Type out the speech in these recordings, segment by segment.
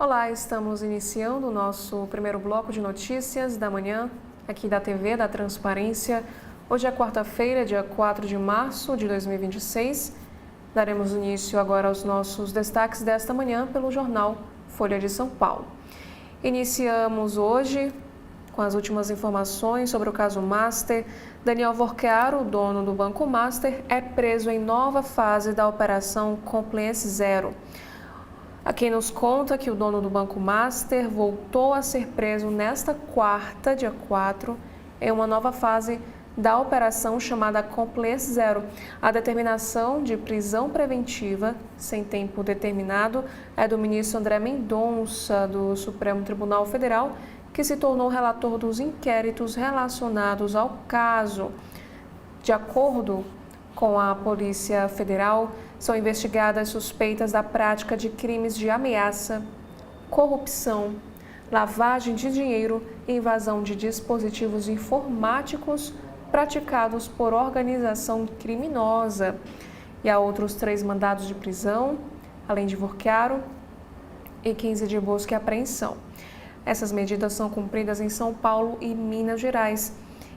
Olá, estamos iniciando o nosso primeiro bloco de notícias da manhã, aqui da TV da Transparência. Hoje é quarta-feira, dia 4 de março de 2026. Daremos início agora aos nossos destaques desta manhã pelo jornal Folha de São Paulo. Iniciamos hoje com as últimas informações sobre o caso Master. Daniel Vorquearo, dono do Banco Master, é preso em nova fase da Operação Compliance Zero. A quem nos conta que o dono do Banco Master voltou a ser preso nesta quarta, dia 4, em uma nova fase da operação chamada Compliance Zero. A determinação de prisão preventiva, sem tempo determinado, é do ministro André Mendonça, do Supremo Tribunal Federal, que se tornou relator dos inquéritos relacionados ao caso. De acordo com a Polícia Federal, são investigadas suspeitas da prática de crimes de ameaça, corrupção, lavagem de dinheiro e invasão de dispositivos informáticos praticados por organização criminosa. E há outros 3 mandados de prisão, além de Vorquearo, e 15 de busca e apreensão. Essas medidas são cumpridas em São Paulo e Minas Gerais.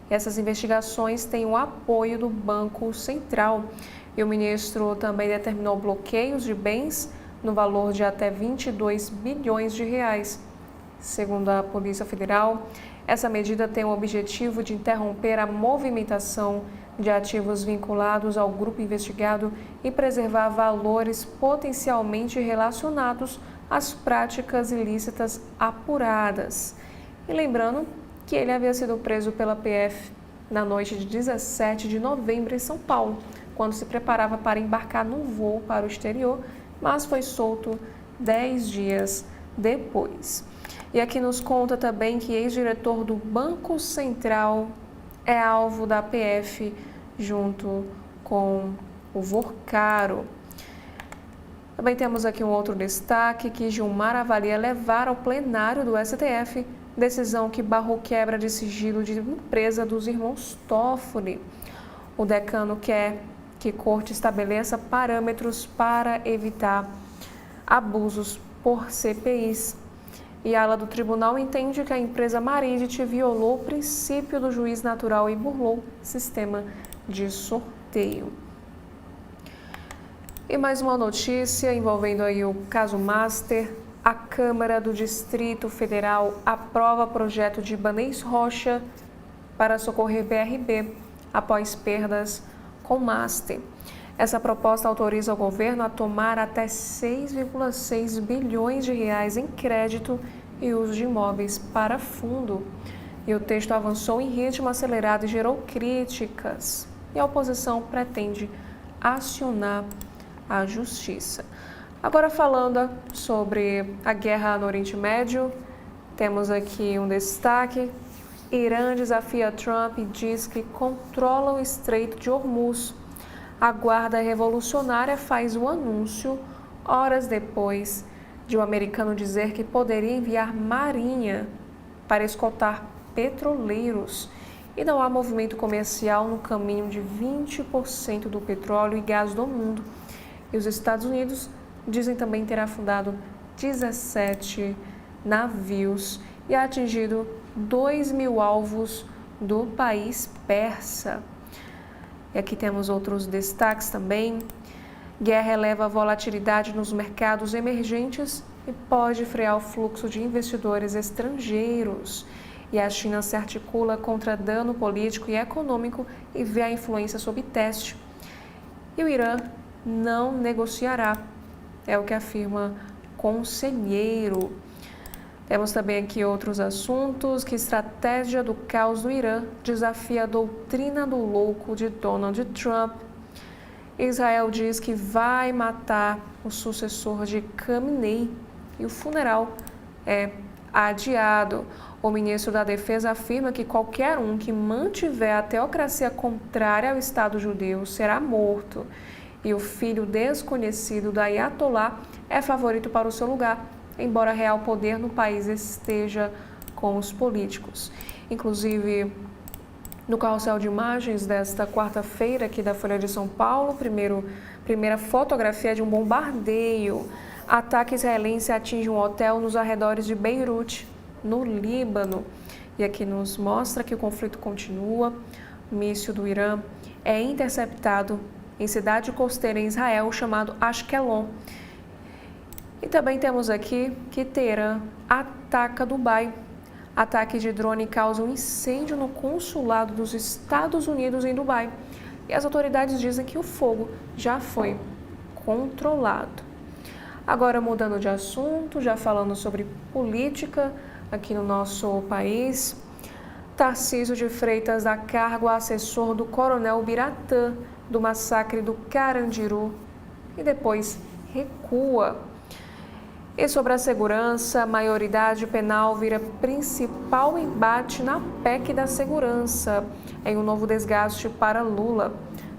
Essas investigações têm o apoio do Banco Central. E o ministro também determinou bloqueios de bens no valor de até 22 bilhões de reais. Segundo a Polícia Federal, essa medida tem o objetivo de interromper a movimentação de ativos vinculados ao grupo investigado e preservar valores potencialmente relacionados às práticas ilícitas apuradas. E lembrando que ele havia sido preso pela PF na noite de 17 de novembro em São Paulo, quando se preparava para embarcar num voo para o exterior, mas foi solto 10 dias depois. E aqui nos conta também que ex-diretor do Banco Central é alvo da PF junto com o Vorquearo. Também temos aqui um outro destaque que Gilmar avalia levar ao plenário do STF decisão que barrou quebra de sigilo de empresa dos irmãos Toffoli. O decano quer que corte estabeleça parâmetros para evitar abusos por CPIs. E a ala do tribunal entende que a empresa Maridit violou o princípio do juiz natural e burlou o sistema de sorteio. E mais uma notícia envolvendo aí o caso Master. A Câmara do Distrito Federal aprova projeto de Ibanez Rocha para socorrer BRB após perdas com Master. Essa proposta autoriza o governo a tomar até 6,6 bilhões de reais em crédito e uso de imóveis para fundo. E o texto avançou em ritmo acelerado e gerou críticas. E a oposição pretende acionar a justiça. Agora falando sobre a guerra no Oriente Médio, temos aqui um destaque. Irã desafia Trump e diz que controla o Estreito de Hormuz. A Guarda Revolucionária faz o anúncio horas depois de um americano dizer que poderia enviar marinha para escoltar petroleiros. E não há movimento comercial no caminho de 20% do petróleo e gás do mundo. E os Estados Unidos dizem também ter afundado 17 navios e atingido 2.000 alvos do país persa. E aqui temos outros destaques também. Guerra eleva a volatilidade nos mercados emergentes e pode frear o fluxo de investidores estrangeiros. E a China se articula contra dano político e econômico e vê a influência sob teste. E o Irã não negociará, é o que afirma conselheiro. Temos também aqui outros assuntos, que estratégia do caos do Irã desafia a doutrina do louco de Donald Trump. Israel diz que vai matar o sucessor de Khamenei e o funeral é adiado. O ministro da Defesa afirma que qualquer um que mantiver a teocracia contrária ao Estado judeu será morto. E o filho desconhecido da Ayatollah é favorito para o seu lugar, embora real poder no país esteja com os políticos. Inclusive, no carrossel de imagens desta quarta-feira aqui da Folha de São Paulo, primeira fotografia de um bombardeio Ataque israelense atinge um hotel nos arredores de Beirute, no Líbano. E aqui nos mostra que o conflito continua. O míssil do Irã é interceptado em cidade costeira em Israel, chamado Ashkelon. E também temos aqui que Teherã ataca Dubai. Ataque de drone causa um incêndio no consulado dos Estados Unidos em Dubai. E as autoridades dizem que o fogo já foi controlado. Agora, mudando de assunto, já falando sobre política aqui no nosso país, Tarcísio de Freitas dá cargo a assessor do coronel Biratã do massacre do Carandiru e depois recua. E sobre a segurança, a maioridade penal vira principal embate na PEC da segurança, em um novo desgaste para Lula.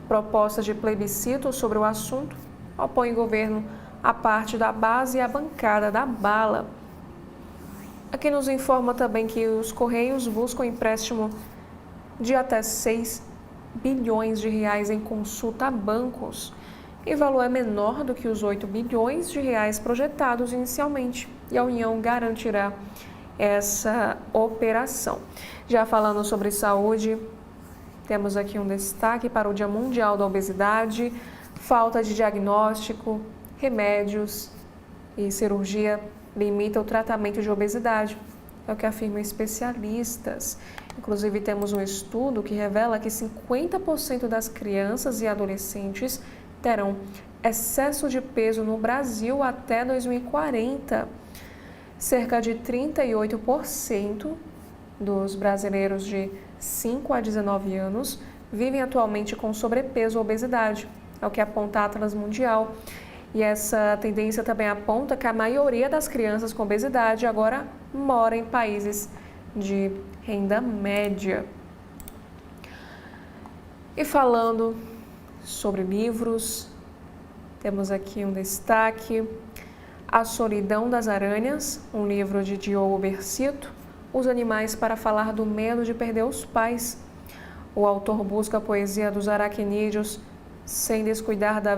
Propostas de plebiscito sobre o assunto opõem o governo a parte da base e a bancada da bala. Aqui nos informa também que os Correios buscam empréstimo de até 6 bilhões de reais em consulta a bancos. E o valor é menor do que os 8 bilhões de reais projetados inicialmente. E a União garantirá essa operação. Já falando sobre saúde, temos aqui um destaque para o Dia Mundial da Obesidade, falta de diagnóstico, remédios e cirurgia limita o tratamento de obesidade, é o que afirmam especialistas. Inclusive, temos um estudo que revela que 50% das crianças e adolescentes terão excesso de peso no Brasil até 2040. Cerca de 38% dos brasileiros de 5 a 19 anos vivem atualmente com sobrepeso ou obesidade, é o que aponta a Atlas Mundial. E essa tendência também aponta que a maioria das crianças com obesidade agora mora em países de renda média. E falando sobre livros, temos aqui um destaque: A Solidão das Aranhas, um livro de Diogo Bersito, Os Animais para Falar do Medo de Perder os Pais. O autor busca a poesia dos aracnídeos sem descuidar da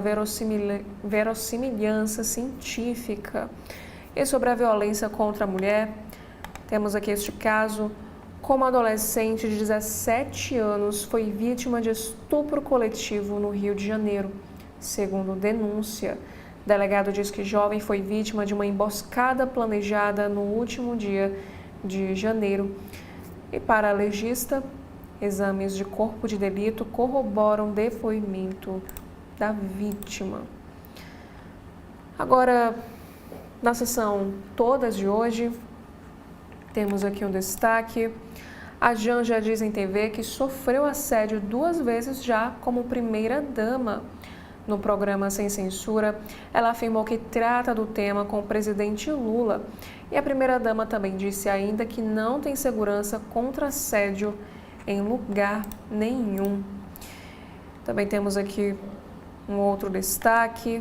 verossimilhança científica. E sobre a violência contra a mulher, temos aqui este caso: como adolescente de 17 anos foi vítima de estupro coletivo no Rio de Janeiro. Segundo denúncia, o delegado diz que jovem foi vítima de uma emboscada planejada no último dia de janeiro. E para a legista, exames de corpo de delito corroboram o depoimento da vítima. Agora, na sessão todas de hoje, temos aqui um destaque: a Janja diz em TV que sofreu assédio 2 vezes já como primeira-dama. No programa Sem Censura, ela afirmou que trata do tema com o presidente Lula. E a primeira-dama também disse ainda que não tem segurança contra assédio em lugar nenhum. Também temos aqui um outro destaque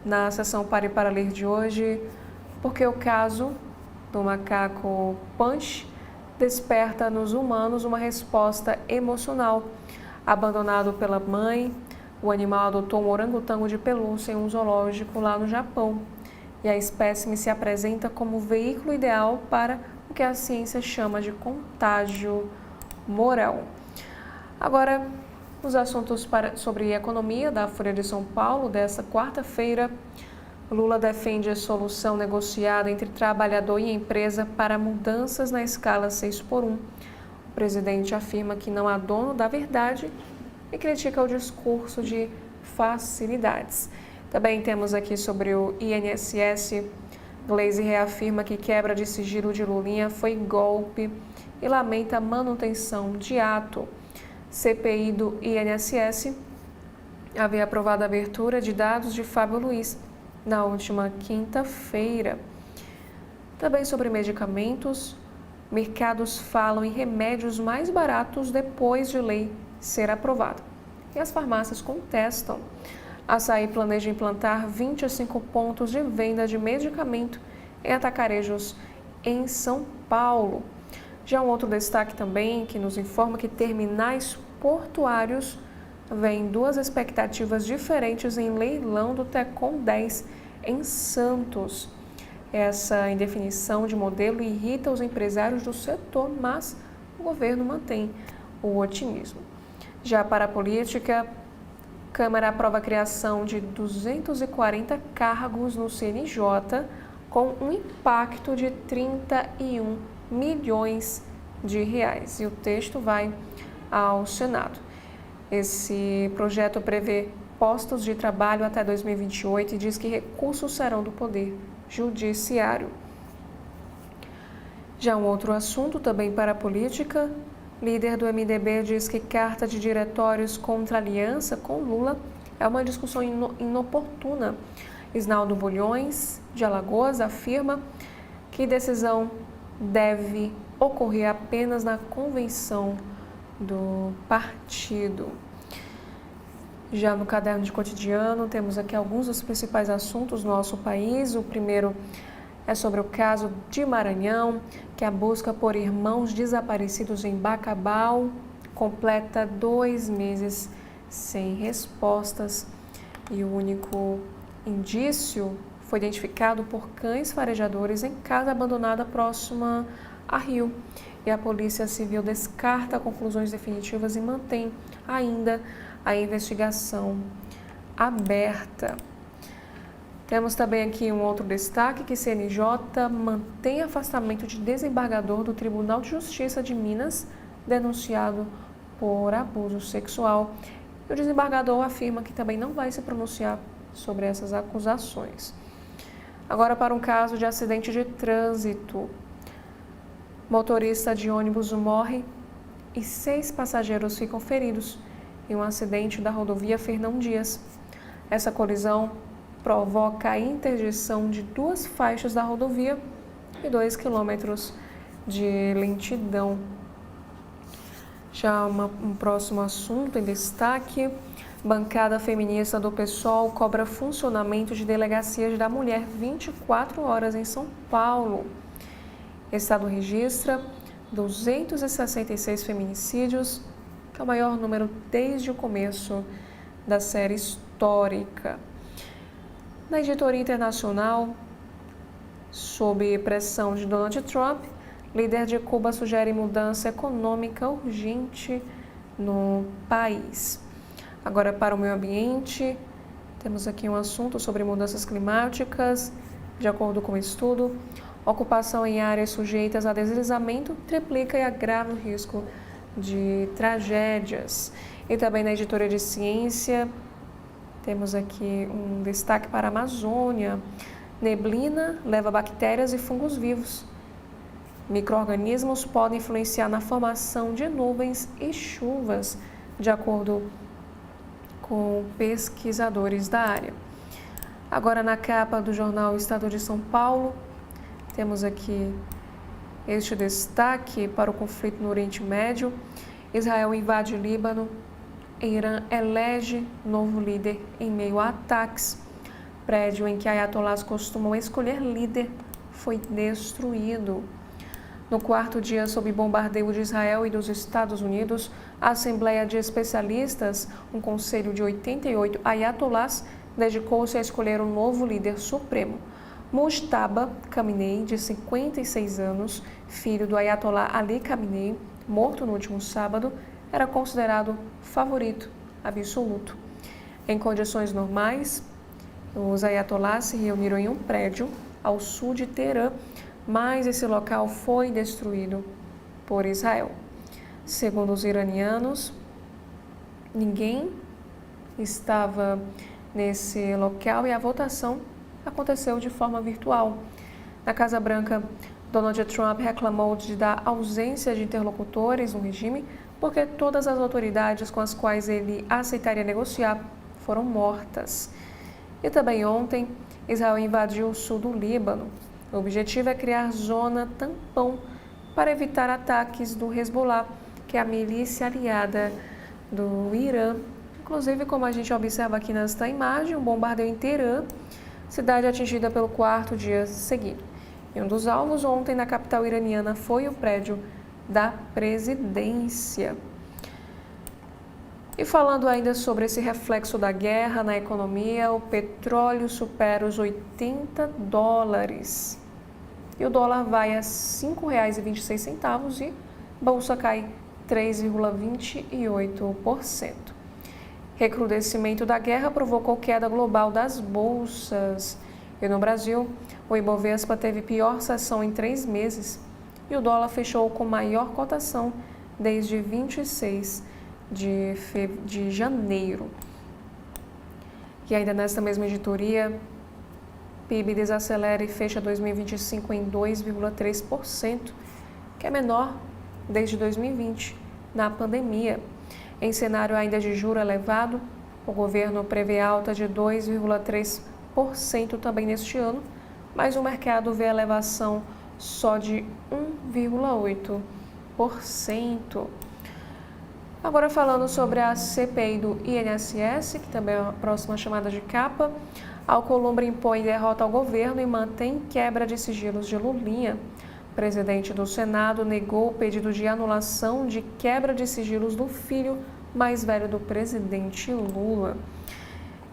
na sessão Pare para Ler de hoje, porque o caso do macaco Punch desperta nos humanos uma resposta emocional. Abandonado pela mãe, o animal adotou um orangotango de pelúcia em um zoológico lá no Japão. E a espécime se apresenta como o veículo ideal para o que a ciência chama de contágio moral. Agora, os assuntos sobre economia da Folha de São Paulo desta quarta-feira. Lula defende a solução negociada entre trabalhador e empresa para mudanças na escala 6x1. O presidente afirma que não há dono da verdade e critica o discurso de facilidades. Também temos aqui sobre o INSS. Gleisi reafirma que quebra de sigilo de Lulinha foi golpe e lamenta a manutenção de ato. CPI do INSS havia aprovado a abertura de dados de Fábio Luiz na última quinta-feira. Também sobre medicamentos, mercados falam em remédios mais baratos depois de lei ser aprovada. E as farmácias contestam. A Açaí planeja implantar 25 pontos de venda de medicamento em atacarejos em São Paulo. Já um outro destaque também que nos informa que terminais portuários veem 2 expectativas diferentes em leilão do Tecom 10 em Santos. Essa indefinição de modelo irrita os empresários do setor, mas o governo mantém o otimismo. Já para a política, Câmara aprova a criação de 240 cargos no CNJ, com um impacto de 31 milhões de reais. E o texto vai ao Senado. Esse projeto prevê postos de trabalho até 2028 e diz que recursos serão do Poder Judiciário. Já um outro assunto também para a política, líder do MDB diz que carta de diretórios contra a aliança com Lula é uma discussão inoportuna. Isnaldo Bulhões, de Alagoas, afirma que decisão deve ocorrer apenas na convenção do partido. Já no caderno de cotidiano, temos aqui alguns dos principais assuntos do nosso país. O primeiro é sobre o caso de Maranhão, que a busca por irmãos desaparecidos em Bacabal completa 2 meses sem respostas. E o único indício foi identificado por cães farejadores em casa abandonada próxima a Rio. E a Polícia Civil descarta conclusões definitivas e mantém ainda a investigação aberta. Temos também aqui um outro destaque, que CNJ mantém afastamento de desembargador do Tribunal de Justiça de Minas, denunciado por abuso sexual. E o desembargador afirma que também não vai se pronunciar sobre essas acusações. Agora para um caso de acidente de trânsito. Motorista de ônibus morre e 6 passageiros ficam feridos em um acidente da rodovia Fernão Dias. Essa colisão provoca a interdição de 2 faixas da rodovia e 2 quilômetros de lentidão. Já um próximo assunto em destaque, bancada feminista do PSOL cobra funcionamento de delegacias da mulher 24 horas em São Paulo. O Estado registra 266 feminicídios, que é o maior número desde o começo da série histórica. Na editoria internacional, sob pressão de Donald Trump, líder de Cuba sugere mudança econômica urgente no país. Agora, para o meio ambiente, temos aqui um assunto sobre mudanças climáticas. De acordo com o estudo, ocupação em áreas sujeitas a deslizamento triplica e agrava o risco de tragédias. E também na editoria de ciência, temos aqui um destaque para a Amazônia. Neblina leva bactérias e fungos vivos. Micro-organismos podem influenciar na formação de nuvens e chuvas, de acordo com pesquisadores da área. Agora, na capa do jornal Estado de São Paulo, temos aqui este destaque para o conflito no Oriente Médio. Israel invade Líbano. Irã elege novo líder em meio a ataques. Prédio em que ayatolás costumam escolher líder foi destruído. No 4º dia sob bombardeio de Israel e dos Estados Unidos, a Assembleia de Especialistas, um conselho de 88 ayatolás, dedicou-se a escolher um novo líder supremo. Mujtaba Khamenei, de 56 anos, filho do ayatolá Ali Khamenei, morto no último sábado, era considerado favorito absoluto. Em condições normais, os ayatolás se reuniram em um prédio ao sul de Teherã, mas esse local foi destruído por Israel. Segundo os iranianos, ninguém estava nesse local e a votação aconteceu de forma virtual. Na Casa Branca, Donald Trump reclamou da ausência de interlocutores no regime, porque todas as autoridades com as quais ele aceitaria negociar foram mortas. E também ontem, Israel invadiu o sul do Líbano. O objetivo é criar zona tampão para evitar ataques do Hezbollah, que é a milícia aliada do Irã. Inclusive, como a gente observa aqui nesta imagem, um bombardeio em Teherã, cidade atingida pelo 4º dia seguido. E um dos alvos ontem na capital iraniana foi o prédio da presidência. E falando ainda sobre esse reflexo da guerra na economia, o petróleo supera os $80. E o dólar vai a R$ 5,26 e bolsa cai 3,28%. Recrudescimento da guerra provocou queda global das bolsas. E no Brasil, o Ibovespa teve pior sessão em 3 meses e o dólar fechou com maior cotação desde 26 de janeiro. E ainda nesta mesma editoria, PIB desacelera e fecha 2025 em 2,3%, que é menor desde 2020, na pandemia. Em cenário ainda de juro elevado, o governo prevê alta de 2,3% também neste ano, mas o mercado vê elevação só de 1,8%. Agora falando sobre a CPI do INSS, que também é a próxima chamada de capa, Alcolumbre impõe derrota ao governo e mantém quebra de sigilos de Lulinha. O presidente do Senado negou o pedido de anulação de quebra de sigilos do filho mais velho do presidente Lula.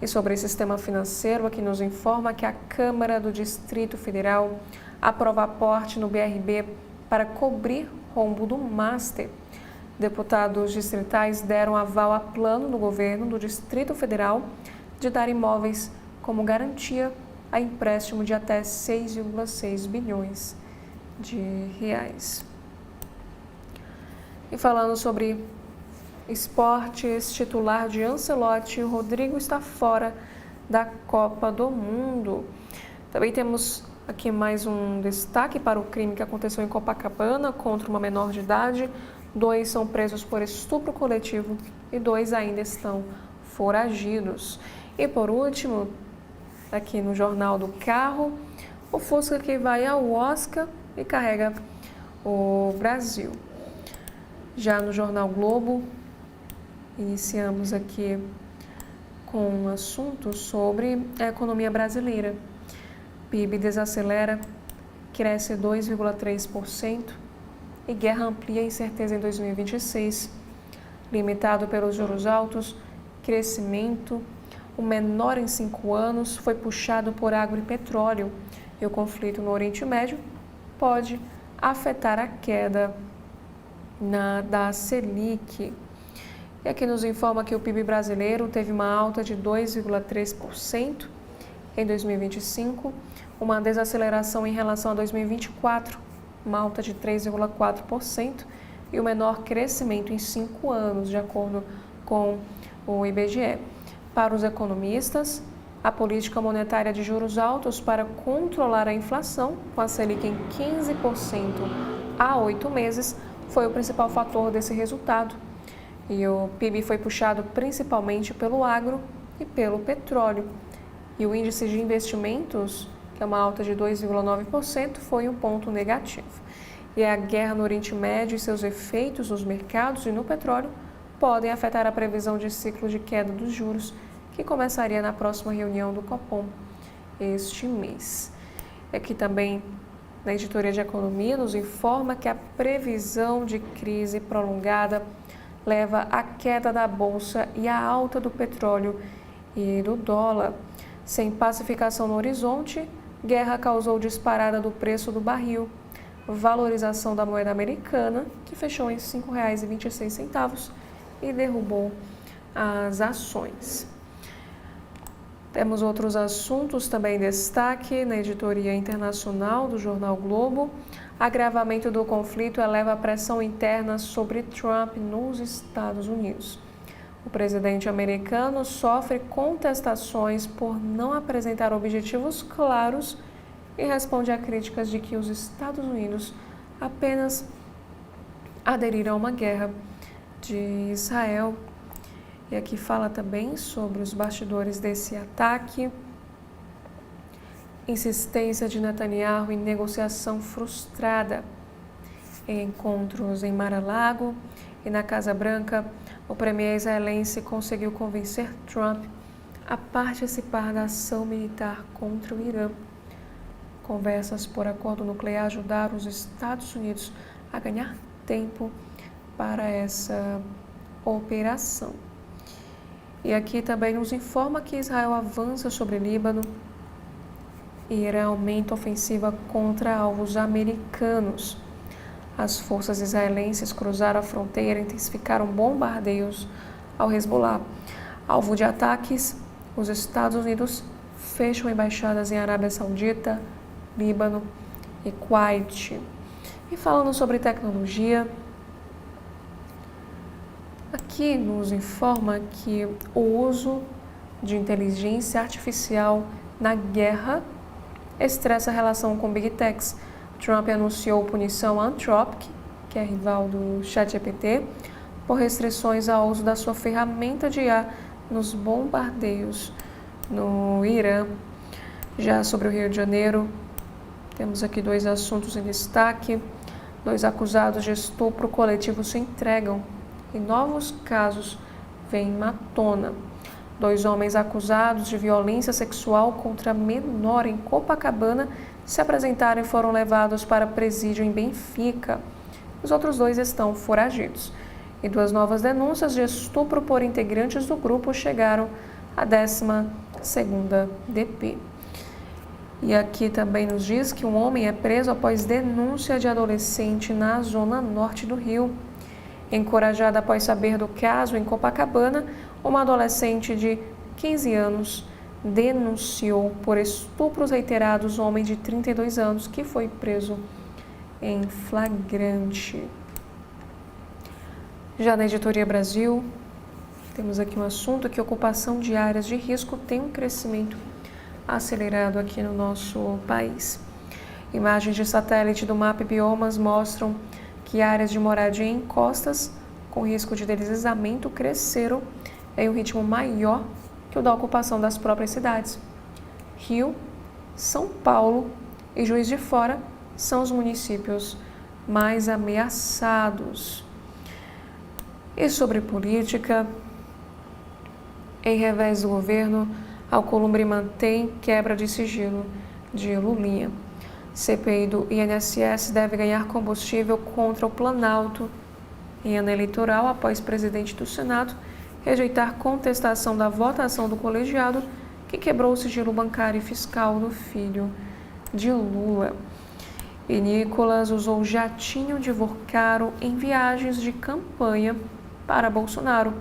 E sobre esse sistema financeiro, aqui nos informa que a Câmara do Distrito Federal aprova aporte no BRB para cobrir rombo do Master. Deputados distritais deram aval a plano do governo do Distrito Federal de dar imóveis como garantia a empréstimo de até 6,6 bilhões de reais. E falando sobre esportes, titular de Ancelotti, Rodrigo está fora da Copa do Mundo. Também temos aqui mais um destaque para o crime que aconteceu em Copacabana contra uma menor de idade. 2 são presos por estupro coletivo e 2 ainda estão foragidos. E por último, aqui no Jornal do Carro, o Fusca que vai ao Oscar e carrega o Brasil. Já no Jornal Globo, iniciamos aqui com um assunto sobre a economia brasileira. PIB desacelera, cresce 2,3% e guerra amplia a incerteza em 2026. Limitado pelos juros altos, crescimento, o menor em 5 anos, foi puxado por agro e petróleo. E o conflito no Oriente Médio pode afetar a queda da Selic. E aqui nos informa que o PIB brasileiro teve uma alta de 2,3% em 2025, uma desaceleração em relação a 2024, uma alta de 3,4% e o menor crescimento em 5 anos, de acordo com o IBGE. Para os economistas, a política monetária de juros altos para controlar a inflação, com a Selic em 15% há 8 meses, foi o principal fator desse resultado. E o PIB foi puxado principalmente pelo agro e pelo petróleo. E o índice de investimentos, que é uma alta de 2,9%, foi um ponto negativo. E a guerra no Oriente Médio e seus efeitos nos mercados e no petróleo podem afetar a previsão de ciclo de queda dos juros, que começaria na próxima reunião do Copom este mês. Aqui também, na editoria de economia, nos informa que a previsão de crise prolongada leva à queda da bolsa e à alta do petróleo e do dólar. Sem pacificação no horizonte, guerra causou disparada do preço do barril, valorização da moeda americana, que fechou em R$ 5,26 e derrubou as ações. Temos outros assuntos também em destaque na editoria internacional do Jornal Globo. Agravamento do conflito eleva a pressão interna sobre Trump nos Estados Unidos. O presidente americano sofre contestações por não apresentar objetivos claros e responde a críticas de que os Estados Unidos apenas aderiram a uma guerra de Israel. E aqui fala também sobre os bastidores desse ataque, insistência de Netanyahu em negociação frustrada. Em encontros em Mar-a-Lago e na Casa Branca, o premier israelense conseguiu convencer Trump a participar da ação militar contra o Irã. Conversas por acordo nuclear ajudaram os Estados Unidos a ganhar tempo para essa operação. E aqui também nos informa que Israel avança sobre Líbano e Irã aumenta a ofensiva contra alvos americanos. As forças israelenses cruzaram a fronteira e intensificaram bombardeios ao Hezbollah. Alvo de ataques, os Estados Unidos fecham embaixadas em Arábia Saudita, Líbano e Kuwait. E falando sobre tecnologia, aqui nos informa que o uso de inteligência artificial na guerra estressa a relação com Big Techs. Trump anunciou punição à Anthropic, que é rival do ChatGPT, por restrições ao uso da sua ferramenta de IA nos bombardeios no Irã. Já sobre o Rio de Janeiro, temos aqui 2 assuntos em destaque. 2 acusados de estupro coletivo se entregam e novos casos vêm à tona. 2 homens acusados de violência sexual contra menor em Copacabana se apresentaram e foram levados para presídio em Benfica. Os outros 2 estão foragidos. E 2 novas denúncias de estupro por integrantes do grupo chegaram à 12ª DP. E aqui também nos diz que um homem é preso após denúncia de adolescente na zona norte do Rio. Encorajada após saber do caso em Copacabana, uma adolescente de 15 anos denunciou por estupros reiterados um homem de 32 anos que foi preso em flagrante. Já na Editoria Brasil, temos aqui um assunto que ocupação de áreas de risco tem um crescimento acelerado aqui no nosso país. Imagens de satélite do Map Biomas mostram que áreas de moradia em encostas com risco de deslizamento cresceram em um ritmo maior que o da ocupação das próprias cidades. Rio, São Paulo e Juiz de Fora são os municípios mais ameaçados. E sobre política, em revés do governo, Alcolumbre mantém quebra de sigilo de Lulinha. CPI do INSS deve ganhar combustível contra o Planalto em ano eleitoral após presidente do Senado rejeitar contestação da votação do colegiado que quebrou o sigilo bancário e fiscal do filho de Lula. E Nicolas usou jatinho de Vocaro em viagens de campanha para Bolsonaro.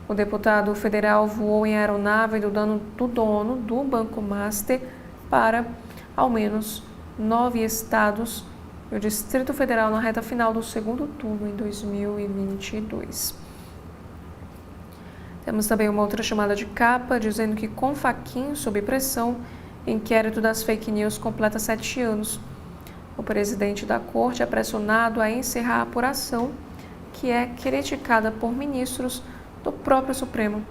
O deputado federal voou em aeronave do dono do Banco Master para, ao menos, 9 estados e o Distrito Federal na reta final do 2º turno em 2022. Temos também uma outra chamada de capa, dizendo que com Fachin sob pressão, inquérito das fake news completa 7 anos. O presidente da corte é pressionado a encerrar a apuração, que é criticada por ministros do próprio Supremo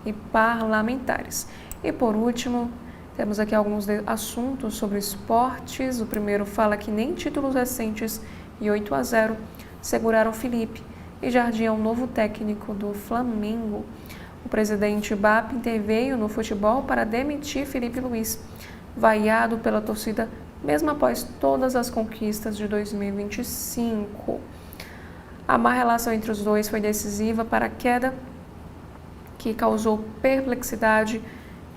e parlamentares. E por último, temos aqui alguns assuntos sobre esportes. O primeiro fala que nem títulos recentes e 8-0 seguraram Felipe e Jardim é o novo técnico do Flamengo. O presidente BAP interveio no futebol para demitir Felipe Luiz, vaiado pela torcida mesmo após todas as conquistas de 2025. A má relação entre os dois foi decisiva para a queda, que causou perplexidade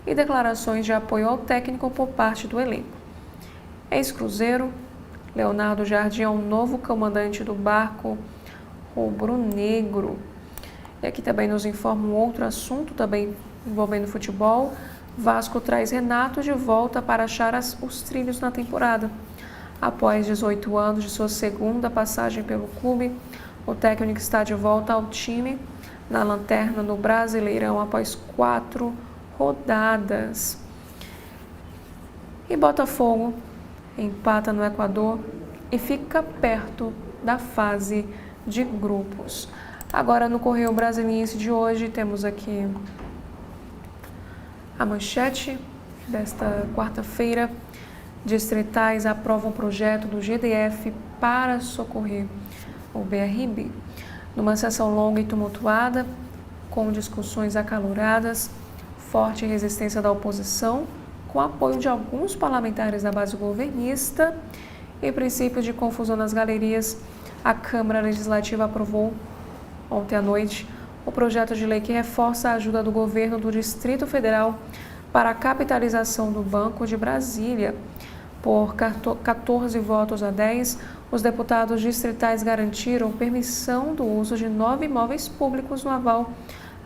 e declarações de apoio ao técnico por parte do elenco. Ex-Cruzeiro, Leonardo Jardim é o novo comandante do barco rubro-negro. E aqui também nos informa um outro assunto, também envolvendo futebol. Vasco traz Renato de volta para achar os trilhos na temporada. Após 18 anos de sua segunda passagem pelo clube, o técnico está de volta ao time na lanterna no Brasileirão após 4 rodadas. E Botafogo empata no Equador e fica perto da fase de grupos. Agora no Correio Brasiliense de hoje temos aqui a manchete desta quarta-feira. Distritais aprovam projeto do GDF para socorrer o BRB. Numa sessão longa e tumultuada, com discussões acaloradas, forte resistência da oposição, com apoio de alguns parlamentares da base governista e princípio de confusão nas galerias, a Câmara Legislativa aprovou ontem à noite o projeto de lei que reforça a ajuda do governo do Distrito Federal para a capitalização do Banco de Brasília. Por 14 votos a 10, os deputados distritais garantiram permissão do uso de 9 imóveis públicos no aval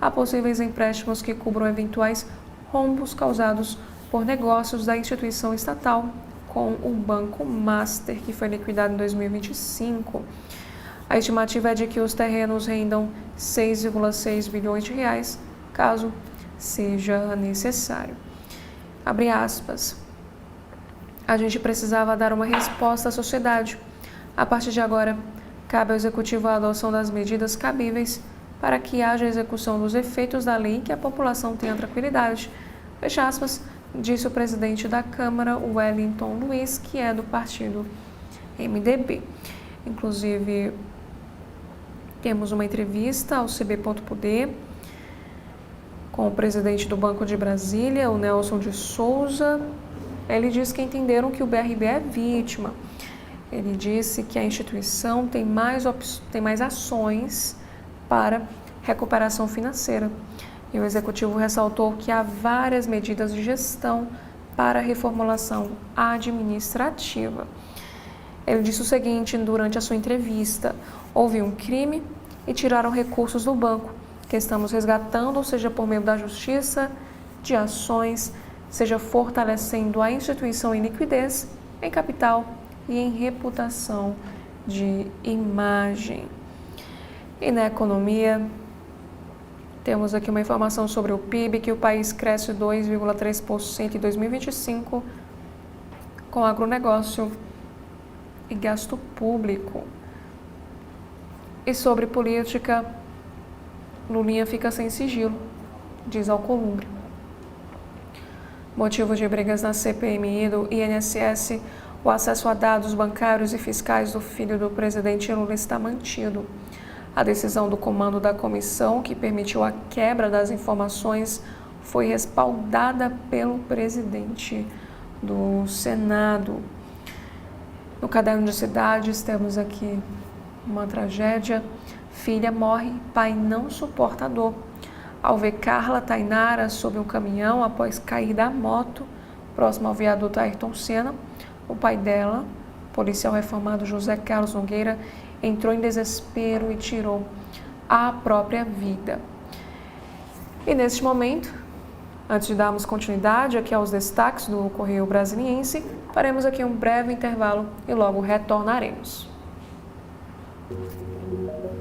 a possíveis empréstimos que cubram eventuais rombos causados por negócios da instituição estatal com o Banco Master, que foi liquidado em 2025. A estimativa é de que os terrenos rendam 6,6 bilhões de reais, caso seja necessário. Abre aspas. A gente precisava dar uma resposta à sociedade. A partir de agora, cabe ao Executivo a adoção das medidas cabíveis para que haja execução dos efeitos da lei e que a população tenha tranquilidade. Fecha aspas, disse o presidente da Câmara, Wellington Luiz, que é do partido MDB. Inclusive, temos uma entrevista ao CB.poder com o presidente do Banco de Brasília, o Nelson de Souza. Ele diz que entenderam que o BRB é vítima. Ele disse que a instituição tem mais ações para recuperação financeira. E o Executivo ressaltou que há várias medidas de gestão para reformulação administrativa. Ele disse o seguinte durante a sua entrevista: houve um crime e tiraram recursos do banco, que estamos resgatando, seja por meio da justiça, de ações, seja fortalecendo a instituição em liquidez, em capital e em reputação de imagem. E na economia, temos aqui uma informação sobre o PIB, que o país cresce 2,3% em 2025 com agronegócio e gasto público. E sobre política, Lulinha fica sem sigilo, diz Alcolumbre. Motivo de brigas na CPMI do INSS, o acesso a dados bancários e fiscais do filho do presidente Lula está mantido. A decisão do comando da comissão, que permitiu a quebra das informações, foi respaldada pelo presidente do Senado. No caderno de cidades, temos aqui uma tragédia. Filha morre, pai não suporta a dor. Ao ver Carla Tainara sob um caminhão após cair da moto, próximo ao viaduto Ayrton Senna, o pai dela, policial reformado José Carlos Nogueira, entrou em desespero e tirou a própria vida. E neste momento, antes de darmos continuidade aqui aos destaques do Correio Brasiliense, faremos aqui um breve intervalo e logo retornaremos.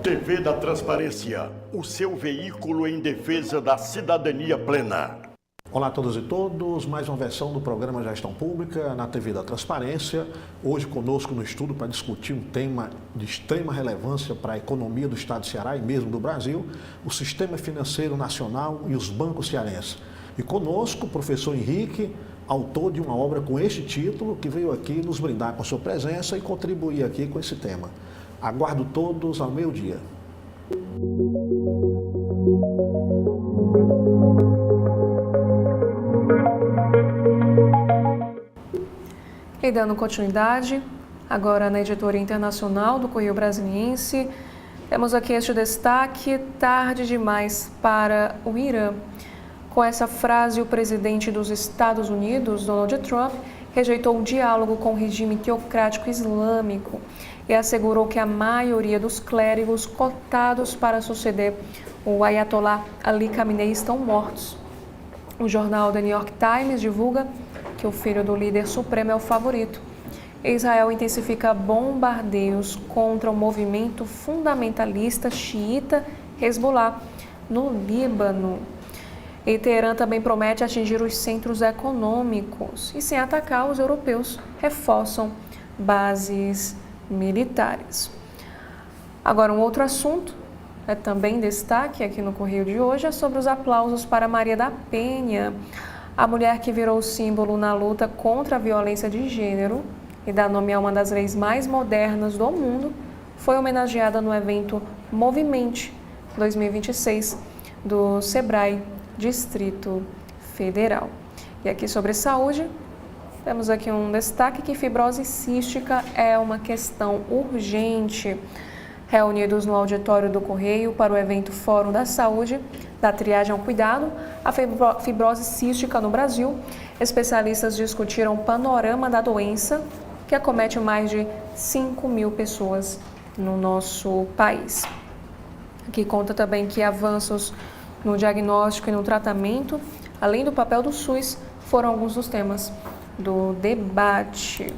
TV da Transparência, o seu veículo em defesa da cidadania plena. Olá a todas e todos, mais uma versão do programa Gestão Pública na TV da Transparência. Hoje conosco no estudo para discutir um tema de extrema relevância para a economia do Estado de Ceará e mesmo do Brasil, o Sistema Financeiro Nacional e os bancos cearenses. E conosco o professor Henrique, autor de uma obra com este título, que veio aqui nos brindar com a sua presença e contribuir aqui com esse tema. Aguardo todos ao meio-dia. E dando continuidade, agora na editoria internacional do Correio Brasiliense, temos aqui este destaque: tarde demais para o Irã. Com essa frase, o presidente dos Estados Unidos, Donald Trump, rejeitou um diálogo com o regime teocrático islâmico e assegurou que a maioria dos clérigos cotados para suceder o Ayatollah Ali Khamenei estão mortos. O jornal The New York Times divulga que o filho do líder supremo é o favorito. Israel intensifica bombardeios contra o movimento fundamentalista xiita Hezbollah no Líbano. E Teherã também promete atingir os centros econômicos e, sem atacar, os europeus reforçam bases militares. Agora, um outro assunto, também destaque aqui no Correio de hoje, é sobre os aplausos para Maria da Penha, a mulher que virou símbolo na luta contra a violência de gênero e dá nome a uma das leis mais modernas do mundo, foi homenageada no evento Movimente 2026 do Sebrae Distrito Federal. E aqui sobre saúde, temos aqui um destaque que fibrose cística é uma questão urgente. Reunidos no auditório do Correio para o evento Fórum da Saúde, da triagem ao cuidado, a fibrose cística no Brasil, especialistas discutiram o panorama da doença que acomete mais de 5 mil pessoas no nosso país. Aqui conta também que avanços no diagnóstico e no tratamento, além do papel do SUS, foram alguns dos temas do debate.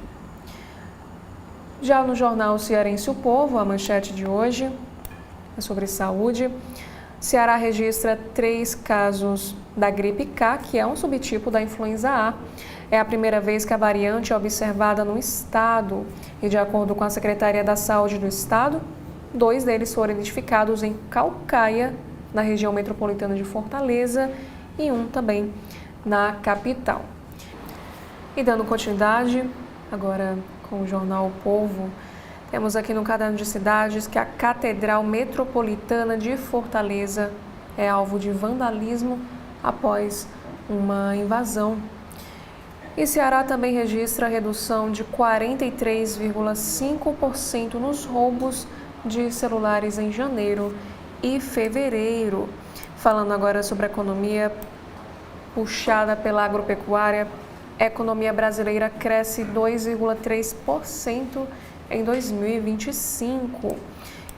Já no jornal Cearense O Povo, a manchete de hoje é sobre saúde. Ceará registra 3 casos da gripe K, que é um subtipo da influenza A. É a primeira vez que a variante é observada no estado e, de acordo com a Secretaria da Saúde do estado, 2 deles foram identificados em Caucaia, na região metropolitana de Fortaleza, e 1 também na capital. E dando continuidade, agora com o jornal O Povo, temos aqui no Caderno de Cidades que a Catedral Metropolitana de Fortaleza é alvo de vandalismo após uma invasão. E Ceará também registra redução de 43,5% nos roubos de celulares em janeiro e fevereiro. Falando agora sobre a economia puxada pela agropecuária, a economia brasileira cresce 2,3% em 2025.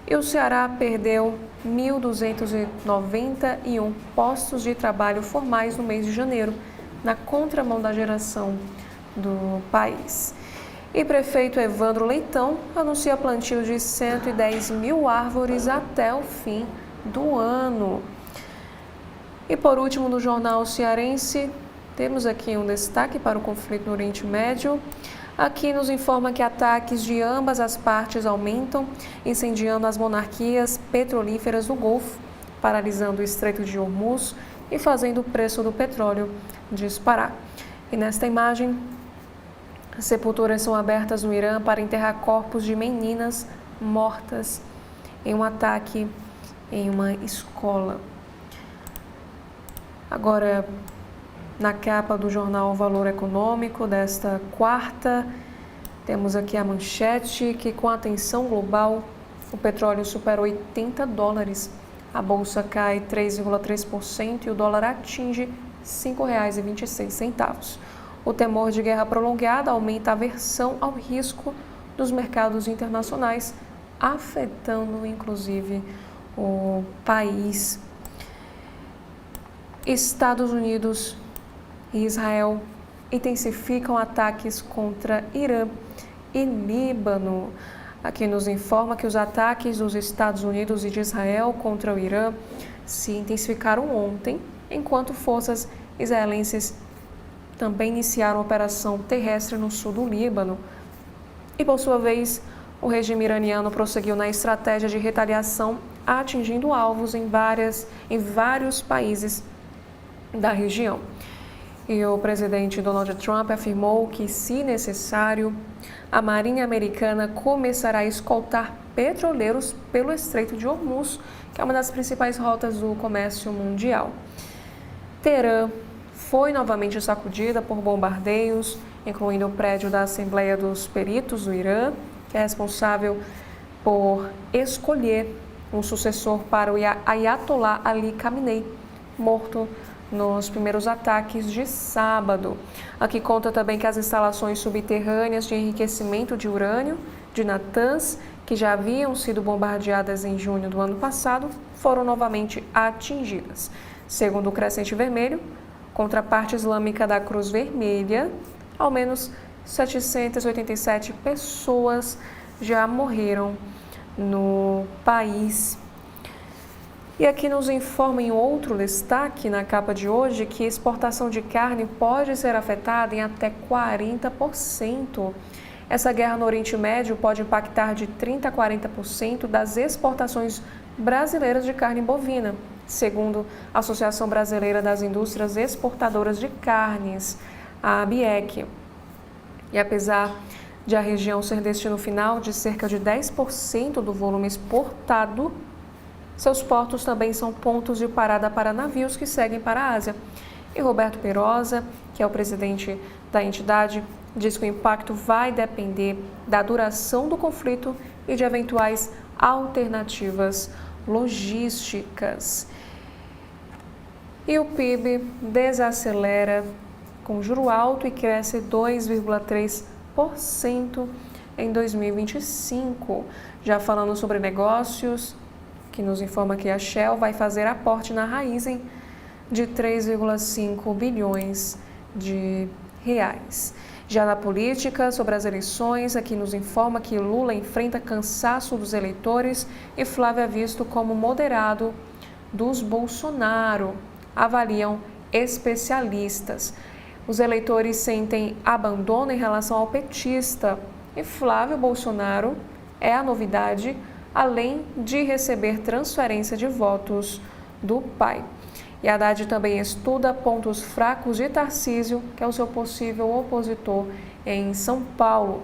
E o Ceará perdeu 1.291 postos de trabalho formais no mês de janeiro, na contramão da geração do país. E prefeito Evandro Leitão anuncia plantio de 110 mil árvores até o fim do ano. E por último, no jornal Cearense, temos aqui um destaque para o conflito no Oriente Médio. Aqui nos informa que ataques de ambas as partes aumentam, incendiando as monarquias petrolíferas do Golfo, paralisando o Estreito de Hormuz e fazendo o preço do petróleo disparar. E nesta imagem, sepulturas são abertas no Irã para enterrar corpos de meninas mortas em um ataque em uma escola. Agora, na capa do jornal Valor Econômico desta quarta, temos aqui a manchete que, com a tensão global, o petróleo supera $80. A bolsa cai 3,3% e o dólar atinge R$ 5,26. O temor de guerra prolongada aumenta a aversão ao risco dos mercados internacionais, afetando inclusive o país. Estados Unidos e Israel intensificam ataques contra Irã e Líbano. Aqui nos informa que os ataques dos Estados Unidos e de Israel contra o Irã se intensificaram ontem, enquanto forças israelenses também iniciaram operação terrestre no sul do Líbano. E, por sua vez, o regime iraniano prosseguiu na estratégia de retaliação, atingindo alvos em vários países da região. E o presidente Donald Trump afirmou que, se necessário, a Marinha Americana começará a escoltar petroleiros pelo Estreito de Hormuz, que é uma das principais rotas do comércio mundial. Teherã foi novamente sacudida por bombardeios, incluindo o prédio da Assembleia dos Peritos do Irã, que é responsável por escolher um sucessor para o Ayatollah Ali Khamenei, morto nos primeiros ataques de sábado. Aqui conta também que as instalações subterrâneas de enriquecimento de urânio de Natanz, que já haviam sido bombardeadas em junho do ano passado, foram novamente atingidas. Segundo o Crescente Vermelho, contraparte islâmica da Cruz Vermelha, ao menos 787 pessoas já morreram no país. E aqui nos informa em outro destaque na capa de hoje que a exportação de carne pode ser afetada em até 40%. Essa guerra no Oriente Médio pode impactar de 30% a 40% das exportações brasileiras de carne bovina, segundo a Associação Brasileira das Indústrias Exportadoras de Carnes, a ABIEC. E apesar de a região ser destino final de cerca de 10% do volume exportado, seus portos também são pontos de parada para navios que seguem para a Ásia. E Roberto Perosa, que é o presidente da entidade, diz que o impacto vai depender da duração do conflito e de eventuais alternativas logísticas. E o PIB desacelera com juro alto e cresce 2,3% em 2025. Já falando sobre negócios, que nos informa que a Shell vai fazer aporte na Raízen de 3,5 bilhões de reais. Já na política, sobre as eleições, aqui nos informa que Lula enfrenta cansaço dos eleitores e Flávio é visto como moderado dos Bolsonaro, avaliam especialistas. Os eleitores sentem abandono em relação ao petista e Flávio Bolsonaro é a novidade, além de receber transferência de votos do pai. E Haddad também estuda pontos fracos de Tarcísio, que é o seu possível opositor em São Paulo.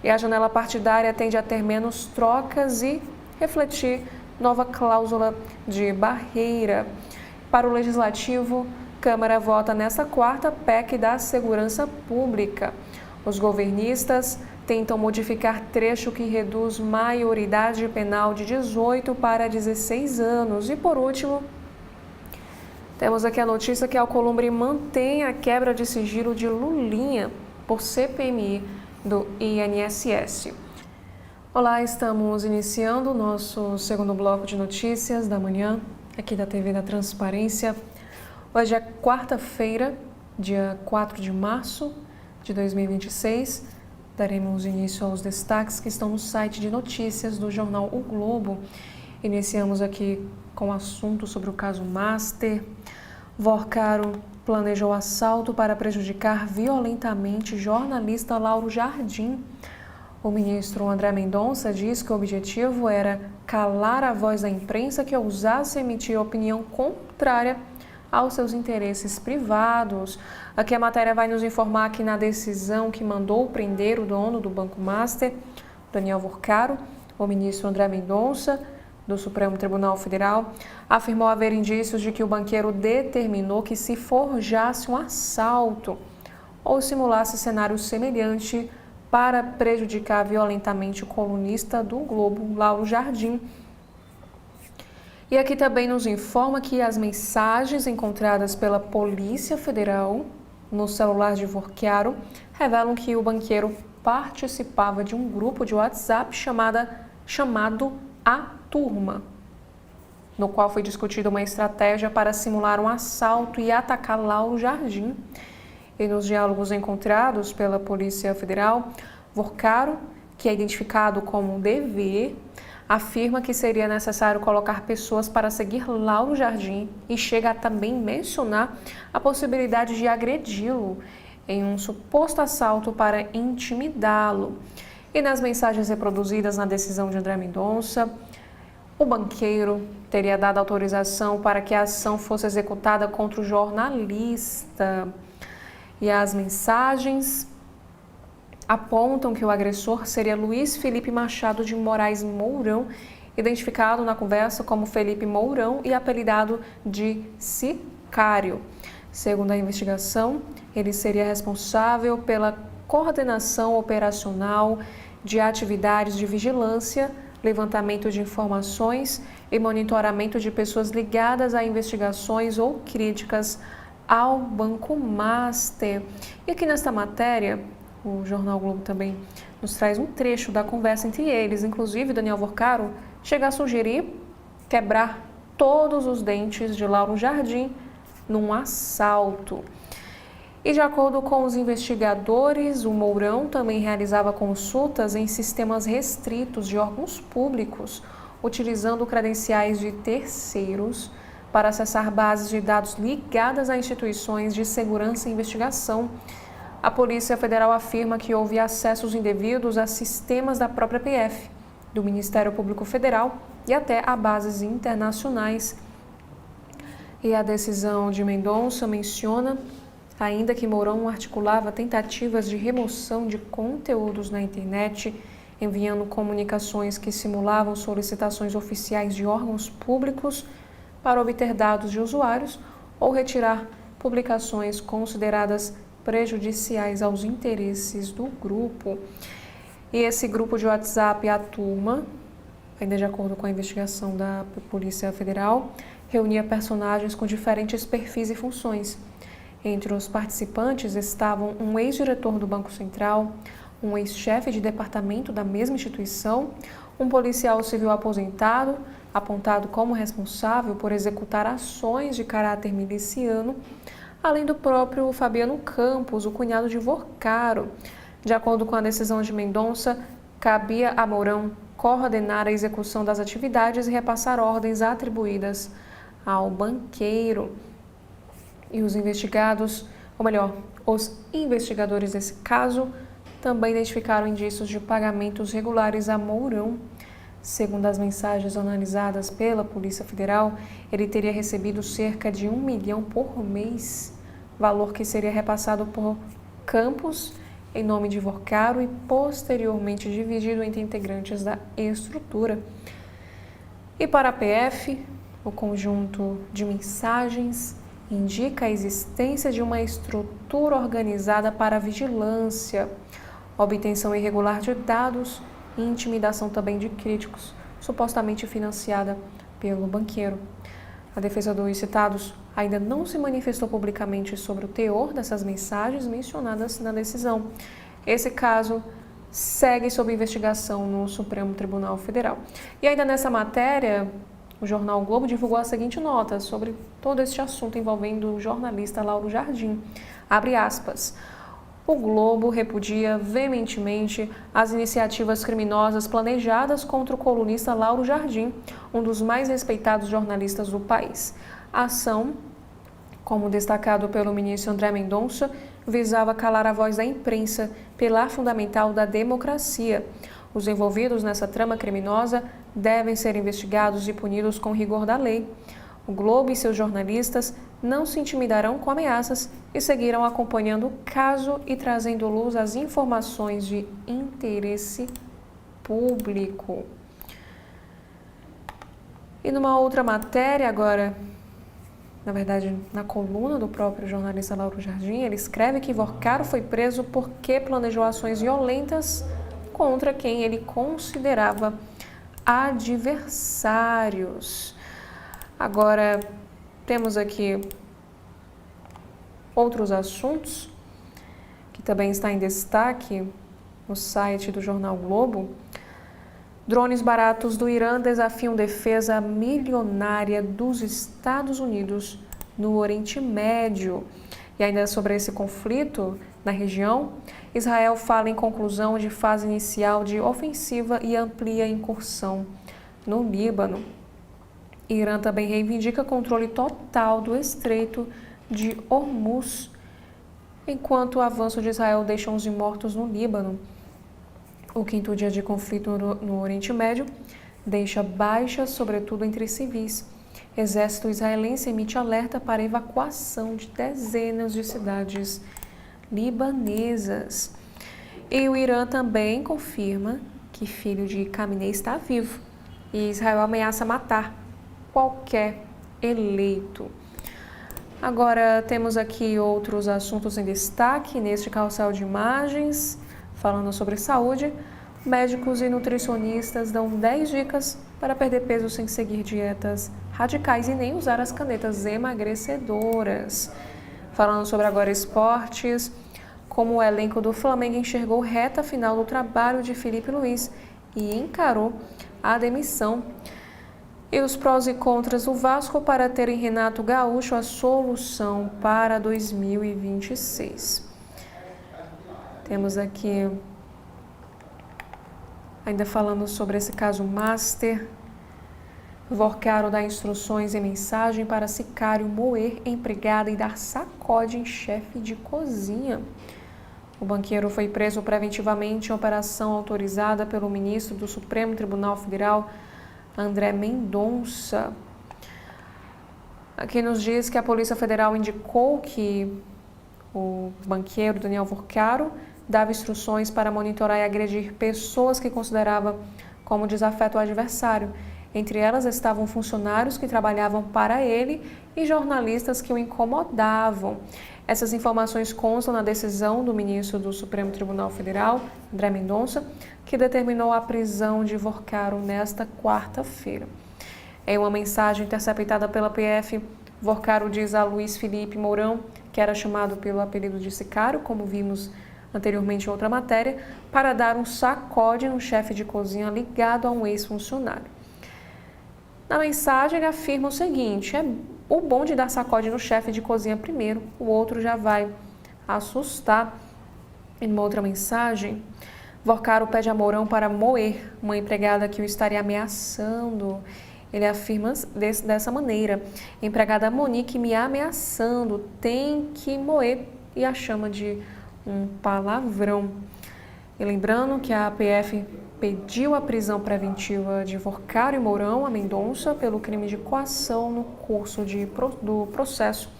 E a janela partidária tende a ter menos trocas e refletir nova cláusula de barreira. Para o Legislativo, Câmara vota nesta quarta PEC da Segurança Pública. Os governistas tentam modificar trecho que reduz maioridade penal de 18 para 16 anos. E por último, temos aqui a notícia que a Alcolumbre mantém a quebra de sigilo de Lulinha por CPMI do INSS. Olá, estamos iniciando o nosso segundo bloco de notícias da manhã, aqui da TV da Transparência. Hoje é quarta-feira, dia 4 de março de 2026. Daremos início aos destaques que estão no site de notícias do jornal O Globo. Iniciamos aqui com o assunto sobre o caso Master. Vorcaro planejou assalto para prejudicar violentamente jornalista Lauro Jardim. O ministro André Mendonça diz que o objetivo era calar a voz da imprensa que ousasse emitir opinião contrária aos seus interesses privados. Aqui a matéria vai nos informar que na decisão que mandou prender o dono do Banco Master, Daniel Vorcaro, o ministro André Mendonça, do Supremo Tribunal Federal, afirmou haver indícios de que o banqueiro determinou que se forjasse um assalto ou simulasse cenário semelhante para prejudicar violentamente o colunista do Globo, Lauro Jardim. E aqui também nos informa que as mensagens encontradas pela Polícia Federal no celular de Vorcaro revelam que o banqueiro participava de um grupo de WhatsApp chamado A Turma, no qual foi discutida uma estratégia para simular um assalto e atacar Lauro Jardim. E nos diálogos encontrados pela Polícia Federal, Vorcaro, que é identificado como DV, afirma que seria necessário colocar pessoas para seguir Lauro Jardim e chega a também mencionar a possibilidade de agredi-lo em um suposto assalto para intimidá-lo. E nas mensagens reproduzidas na decisão de André Mendonça, o banqueiro teria dado autorização para que a ação fosse executada contra o jornalista. E as mensagens apontam que o agressor seria Luiz Felipe Machado de Moraes Mourão, identificado na conversa como Felipe Mourão e apelidado de Sicário. Segundo a investigação, ele seria responsável pela coordenação operacional de atividades de vigilância, levantamento de informações e monitoramento de pessoas ligadas a investigações ou críticas ao Banco Master. E aqui nesta matéria, o Jornal Globo também nos traz um trecho da conversa entre eles. Inclusive, Daniel Vorcaro chega a sugerir quebrar todos os dentes de Lauro Jardim num assalto. E de acordo com os investigadores, o Mourão também realizava consultas em sistemas restritos de órgãos públicos, utilizando credenciais de terceiros para acessar bases de dados ligadas a instituições de segurança e investigação. A Polícia Federal afirma que houve acessos indevidos a sistemas da própria PF, do Ministério Público Federal e até a bases internacionais. E a decisão de Mendonça menciona ainda que Mourão articulava tentativas de remoção de conteúdos na internet, enviando comunicações que simulavam solicitações oficiais de órgãos públicos para obter dados de usuários ou retirar publicações consideradas prejudiciais aos interesses do grupo. E esse grupo de WhatsApp, A Turma, ainda de acordo com a investigação da Polícia Federal, reunia personagens com diferentes perfis e funções. Entre os participantes estavam um ex-diretor do Banco Central, um ex-chefe de departamento da mesma instituição, um policial civil aposentado, apontado como responsável por executar ações de caráter miliciano, além do próprio Fabiano Campos, o cunhado de Vorcaro. De acordo com a decisão de Mendonça, cabia a Mourão coordenar a execução das atividades e repassar ordens atribuídas ao banqueiro. E os investigados, ou melhor, os investigadores desse caso, também identificaram indícios de pagamentos regulares a Mourão. Segundo as mensagens analisadas pela Polícia Federal, ele teria recebido cerca de R$ 1 milhão por mês, valor que seria repassado por Campos em nome de Vorcaro e posteriormente dividido entre integrantes da estrutura. E para a PF, o conjunto de mensagens indica a existência de uma estrutura organizada para a vigilância, obtenção irregular de dados e intimidação também de críticos, supostamente financiada pelo banqueiro. A defesa dos citados ainda não se manifestou publicamente sobre o teor dessas mensagens mencionadas na decisão. Esse caso segue sob investigação no Supremo Tribunal Federal. E ainda nessa matéria, o jornal o Globo divulgou a seguinte nota sobre todo este assunto envolvendo o jornalista Lauro Jardim. Abre aspas. O Globo repudia veementemente as iniciativas criminosas planejadas contra o colunista Lauro Jardim, um dos mais respeitados jornalistas do país. A ação, como destacado pelo ministro André Mendonça, visava calar a voz da imprensa, pilar fundamental da democracia. Os envolvidos nessa trama criminosa devem ser investigados e punidos com rigor da lei. O Globo e seus jornalistas não se intimidarão com ameaças e seguirão acompanhando o caso e trazendo à luz as informações de interesse público. E numa outra matéria agora, na verdade, na coluna do próprio jornalista Lauro Jardim, ele escreve que Vorcaro foi preso porque planejou ações violentas contra quem ele considerava adversários. Agora, temos aqui outros assuntos que também está em destaque no site do jornal Globo. Drones baratos do Irã desafiam defesa milionária dos Estados Unidos no Oriente Médio. E ainda sobre esse conflito na região, Israel fala em conclusão de fase inicial de ofensiva e amplia a incursão no Líbano. Irã também reivindica controle total do Estreito de Hormuz, enquanto o avanço de Israel deixa 11 mortos no Líbano. O quinto dia de conflito no Oriente Médio deixa baixas, sobretudo entre civis. Exército israelense emite alerta para evacuação de dezenas de cidades libanesas. E o Irã também confirma que filho de Khamenei está vivo e Israel ameaça matar qualquer eleito. Agora temos aqui outros assuntos em destaque neste carrossel de imagens, falando sobre saúde. Médicos e nutricionistas dão 10 dicas para perder peso sem seguir dietas radicais e nem usar as canetas emagrecedoras. Falando sobre agora esportes, como o elenco do Flamengo enxergou reta final do trabalho de Felipe Luiz e encarou a demissão. E os prós e contras do Vasco para ter em Renato Gaúcho a solução para 2026. Temos aqui, ainda falando sobre esse caso Master, Vorcaro dá instruções em mensagem para sicário moer empregada e dar sacode em chefe de cozinha. O banqueiro foi preso preventivamente em operação autorizada pelo ministro do Supremo Tribunal Federal, André Mendonça. Aqui nos diz que a Polícia Federal indicou que o banqueiro Daniel Vorcaro dava instruções para monitorar e agredir pessoas que considerava como desafeto ao adversário. Entre elas estavam funcionários que trabalhavam para ele e jornalistas que o incomodavam. Essas informações constam na decisão do ministro do Supremo Tribunal Federal, André Mendonça, que determinou a prisão de Vorcaro nesta quarta-feira. Em uma mensagem interceptada pela PF, Vorcaro diz a Luiz Felipe Mourão, que era chamado pelo apelido de Sicário, como vimos anteriormente em outra matéria, para dar um sacode no chefe de cozinha ligado a um ex-funcionário. Na mensagem, ele afirma o seguinte: é o bom de dar sacode no chefe de cozinha primeiro, o outro já vai assustar. Em uma outra mensagem, Vorcaro pede a Mourão para moer uma empregada que o estaria ameaçando. Ele afirma dessa maneira: empregada Monique me ameaçando, tem que moer, e a chama de um palavrão. E lembrando que a PF pediu a prisão preventiva de Vorcaro e Mourão a Mendonça pelo crime de coação no curso do processo.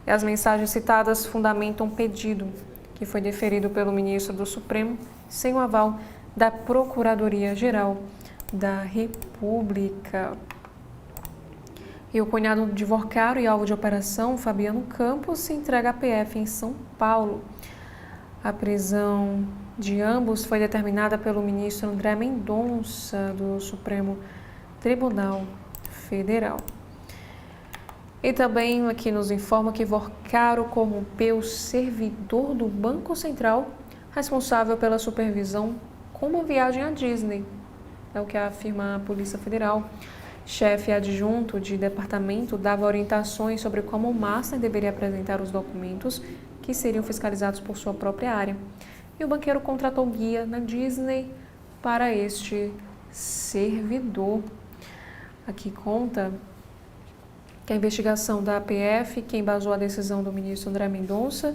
E as mensagens citadas fundamentam um pedido que foi deferido pelo ministro do Supremo sem o aval da Procuradoria-Geral da República. E o cunhado de Vorcaro e alvo de operação, Fabiano Campos, se entrega à PF em São Paulo. A prisão de ambos foi determinada pelo ministro André Mendonça, do Supremo Tribunal Federal. E também aqui nos informa que Vorcaro corrompeu o servidor do Banco Central responsável pela supervisão com uma viagem à Disney. É o que afirma a Polícia Federal. Chefe adjunto de departamento dava orientações sobre como o master deveria apresentar os documentos que seriam fiscalizados por sua própria área. E o banqueiro contratou guia na Disney para este servidor. Aqui conta que a investigação da APF, que embasou a decisão do ministro André Mendonça,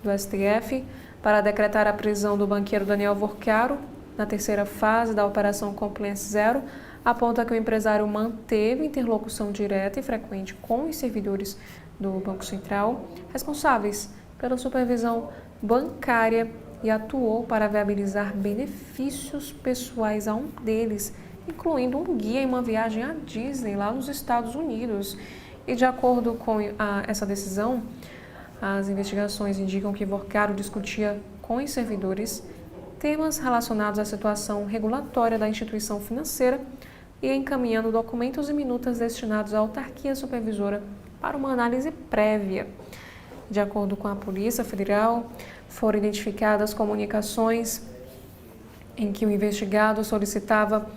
do STF, para decretar a prisão do banqueiro Daniel Vorcaro, na terceira fase da Operação Compliance Zero, aponta que o empresário manteve interlocução direta e frequente com os servidores do Banco Central, responsáveis pela supervisão bancária, e atuou para viabilizar benefícios pessoais a um deles, incluindo um guia em uma viagem à Disney, lá nos Estados Unidos. E de acordo com essa decisão, as investigações indicam que Vorcaro discutia com os servidores temas relacionados à situação regulatória da instituição financeira e encaminhando documentos e minutas destinados à autarquia supervisora para uma análise prévia. De acordo com a Polícia Federal, foram identificadas comunicações em que o investigado solicitava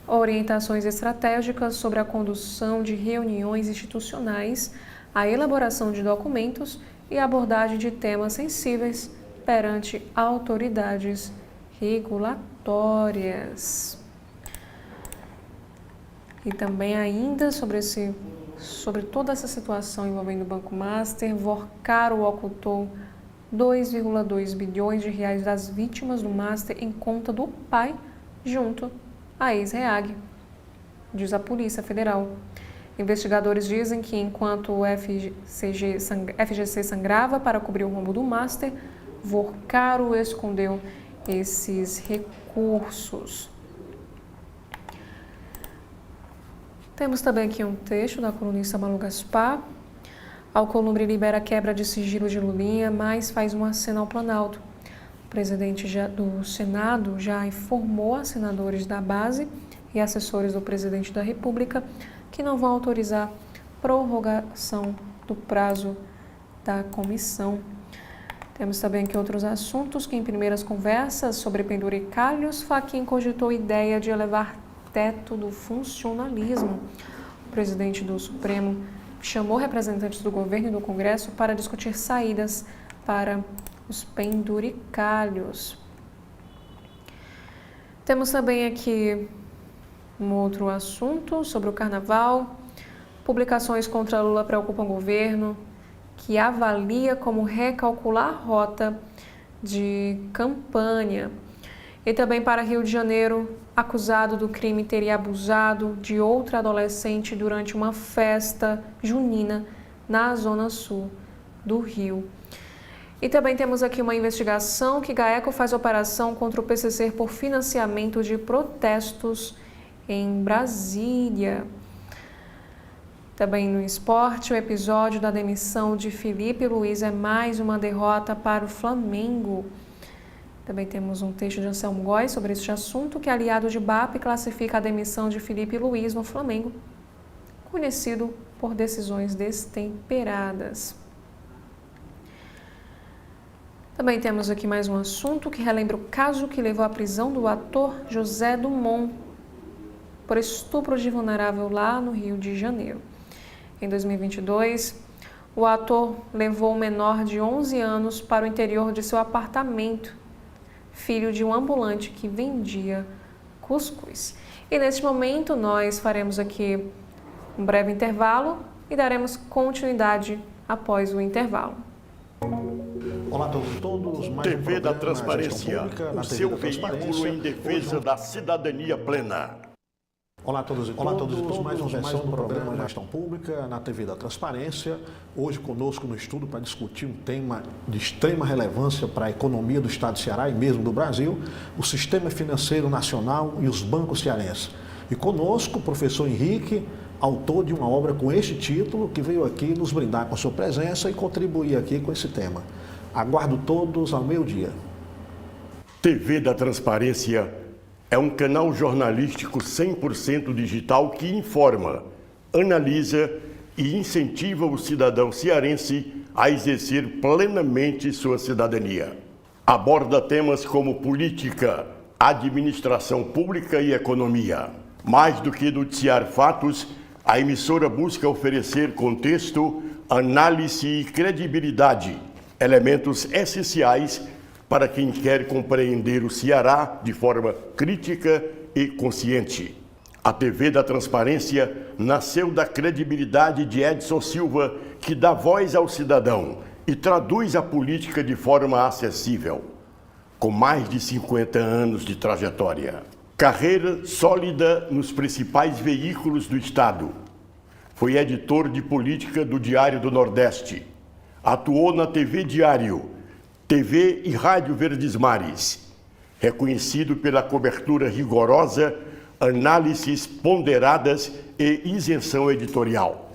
orientações estratégicas sobre a condução de reuniões institucionais, a elaboração de documentos e a abordagem de temas sensíveis perante autoridades regulatórias. E também ainda sobre toda essa situação envolvendo o Banco Master, Vorcaro ocultou 2,2 bilhões de reais das vítimas do Master em conta do pai junto à ex-REAG, diz a Polícia Federal. Investigadores dizem que enquanto o FGC sangrava para cobrir o rombo do Master, Vorcaro escondeu esses recursos. Temos também aqui um texto da colunista Malu Gaspar. Alcolumbre libera quebra de sigilo de Lulinha, mas faz um aceno ao Planalto. O presidente do Senado já informou a senadores da base e assessores do presidente da República que não vão autorizar prorrogação do prazo da comissão. Temos também aqui outros assuntos que, em primeiras conversas sobre penduricalhos, Fachin cogitou a ideia de elevar teto do funcionalismo. O presidente do Supremo chamou representantes do governo e do Congresso para discutir saídas para os penduricalhos. Temos também aqui um outro assunto sobre o Carnaval. Publicações contra Lula preocupam o governo, que avalia como recalcular a rota de campanha. E também para Rio de Janeiro, acusado do crime teria abusado de outra adolescente durante uma festa junina na zona sul do Rio. E também temos aqui uma investigação que GAECO faz operação contra o PCC por financiamento de protestos em Brasília. Também no esporte, o episódio da demissão de Felipe Luiz é mais uma derrota para o Flamengo. Também temos um texto de Anselmo Góes sobre este assunto, que aliado de BAP classifica a demissão de Felipe Luiz no Flamengo, conhecido por decisões destemperadas. Também temos aqui mais um assunto que relembra o caso que levou à prisão do ator José Dumont por estupro de vulnerável lá no Rio de Janeiro. Em 2022, o ator levou um menor de 11 anos para o interior de seu apartamento, filho de um ambulante que vendia cuscuz. E neste momento nós faremos aqui um breve intervalo e daremos continuidade após o intervalo. Olá a todos. Mais TV um da programa Transparência, Pública, na o TV seu da veículo Transparência. em defesa da cidadania plena. Olá a todos e todos, mais uma versão do programa Gestão Pública na TV da Transparência. Hoje conosco no estudo para discutir um tema de extrema relevância para a economia do Estado de Ceará e mesmo do Brasil, o Sistema Financeiro Nacional e os bancos cearenses. E conosco o professor Henrique, autor de uma obra com este título, que veio aqui nos brindar com a sua presença e contribuir aqui com esse tema. Aguardo todos ao meio-dia. TV da Transparência é um canal jornalístico 100% digital que informa, analisa e incentiva o cidadão cearense a exercer plenamente sua cidadania. Aborda temas como política, administração pública e economia. Mais do que noticiar fatos, a emissora busca oferecer contexto, análise e credibilidade, elementos essenciais para quem quer compreender o Ceará de forma crítica e consciente. A TV da Transparência nasceu da credibilidade de Edson Silva, que dá voz ao cidadão e traduz a política de forma acessível. Com mais de 50 anos de trajetória. Carreira sólida nos principais veículos do Estado. Foi editor de política do Diário do Nordeste. Atuou na TV Diário, TV e Rádio Verdes Mares, reconhecido pela cobertura rigorosa, análises ponderadas e isenção editorial.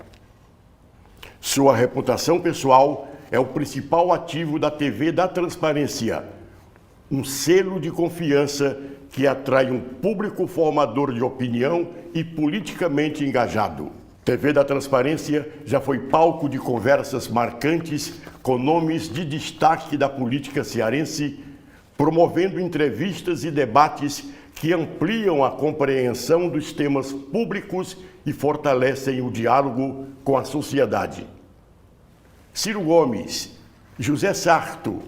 Sua reputação pessoal é o principal ativo da TV da Transparência, um selo de confiança que atrai um público formador de opinião e politicamente engajado. TV da Transparência já foi palco de conversas marcantes com nomes de destaque da política cearense, promovendo entrevistas e debates que ampliam a compreensão dos temas públicos e fortalecem o diálogo com a sociedade. Ciro Gomes, José Sarto,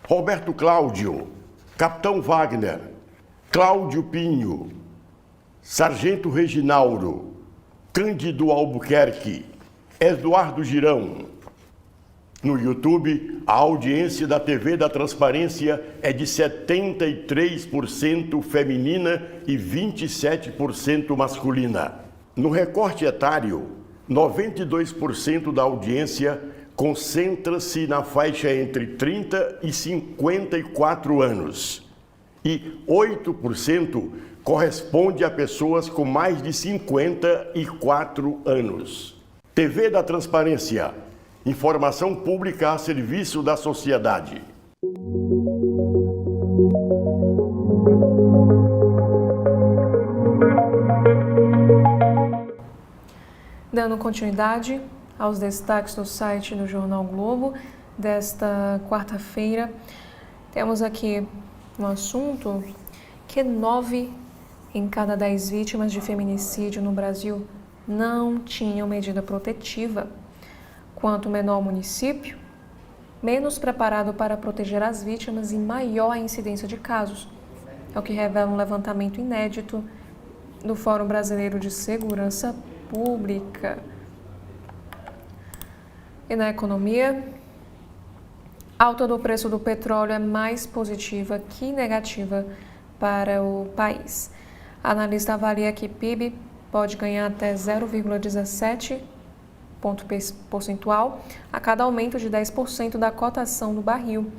Roberto Cláudio, Capitão Wagner, Cláudio Pinho, Sargento Reginaldo, Cândido Albuquerque, Eduardo Girão. No YouTube, a audiência da TV da Transparência é de 73% feminina e 27% masculina. No recorte etário, 92% da audiência concentra-se na faixa entre 30 e 54 anos. E 8% corresponde a pessoas com mais de 54 anos. TV da Transparência, informação pública a serviço da sociedade. Dando continuidade aos destaques do site do Jornal Globo desta quarta-feira, temos aqui um assunto que 9 em cada 10 vítimas de feminicídio no Brasil não tinham medida protetiva. Quanto menor o município, menos preparado para proteger as vítimas e maior a incidência de casos. É o que revela um levantamento inédito do Fórum Brasileiro de Segurança Pública. E na economia, a alta do preço do petróleo é mais positiva que negativa para o país. A analista avalia que PIB pode ganhar até 0,17 ponto percentual a cada aumento de 10% da cotação do barril.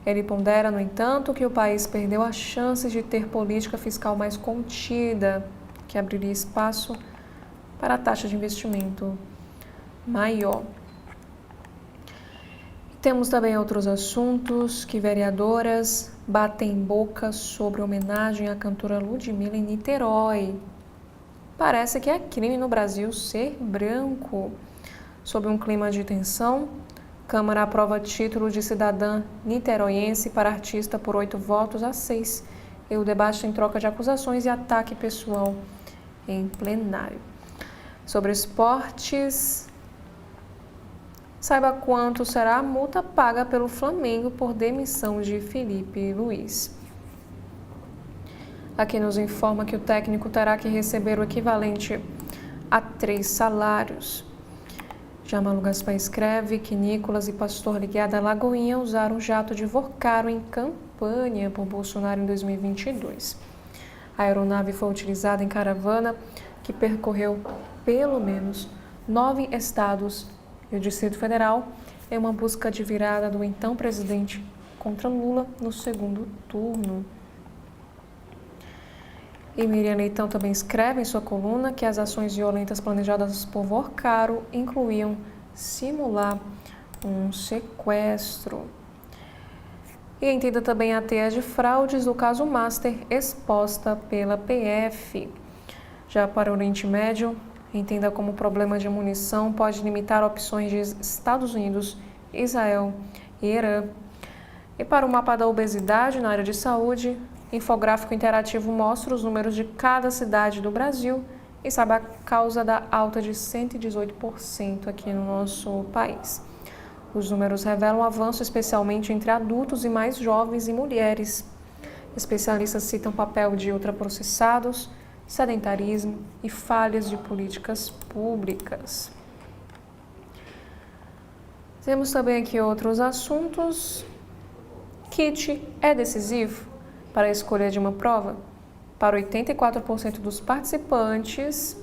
Ele pondera, no entanto, que o país perdeu a chance de ter política fiscal mais contida, que abriria espaço para a taxa de investimento maior. Temos também outros assuntos que vereadoras batem boca sobre homenagem à cantora Ludmilla em Niterói. Parece que é crime no Brasil ser branco. Sob um clima de tensão, Câmara aprova título de cidadã niteroiense para artista por 8 votos a 6. E o debate tem troca de acusações e ataque pessoal em plenário. Sobre esportes, saiba quanto será a multa paga pelo Flamengo por demissão de Felipe Luiz. Aqui nos informa que o técnico terá que receber o equivalente a 3 salários. Já Malu Gaspar escreve que Nicolas e pastor ligado à Lagoinha usaram o jato de Vocaro em campanha por Bolsonaro em 2022. A aeronave foi utilizada em caravana que percorreu pelo menos 9 estados e o Distrito Federal em uma busca de virada do então presidente contra Lula no segundo turno. E Miriam Leitão também escreve em sua coluna que as ações violentas planejadas por Vocaro incluíam simular um sequestro. E entenda também a teia de fraudes do caso Master exposta pela PF. Já para o Oriente Médio, entenda como o problema de munição pode limitar opções de Estados Unidos, Israel e Irã. E para o mapa da obesidade na área de saúde, infográfico interativo mostra os números de cada cidade do Brasil e sabe a causa da alta de 118% aqui no nosso país. Os números revelam avanço especialmente entre adultos e mais jovens e mulheres. Especialistas citam o papel de ultraprocessados, sedentarismo e falhas de políticas públicas. Temos também aqui outros assuntos. Kit é decisivo para a escolha de uma prova? Para 84% dos participantes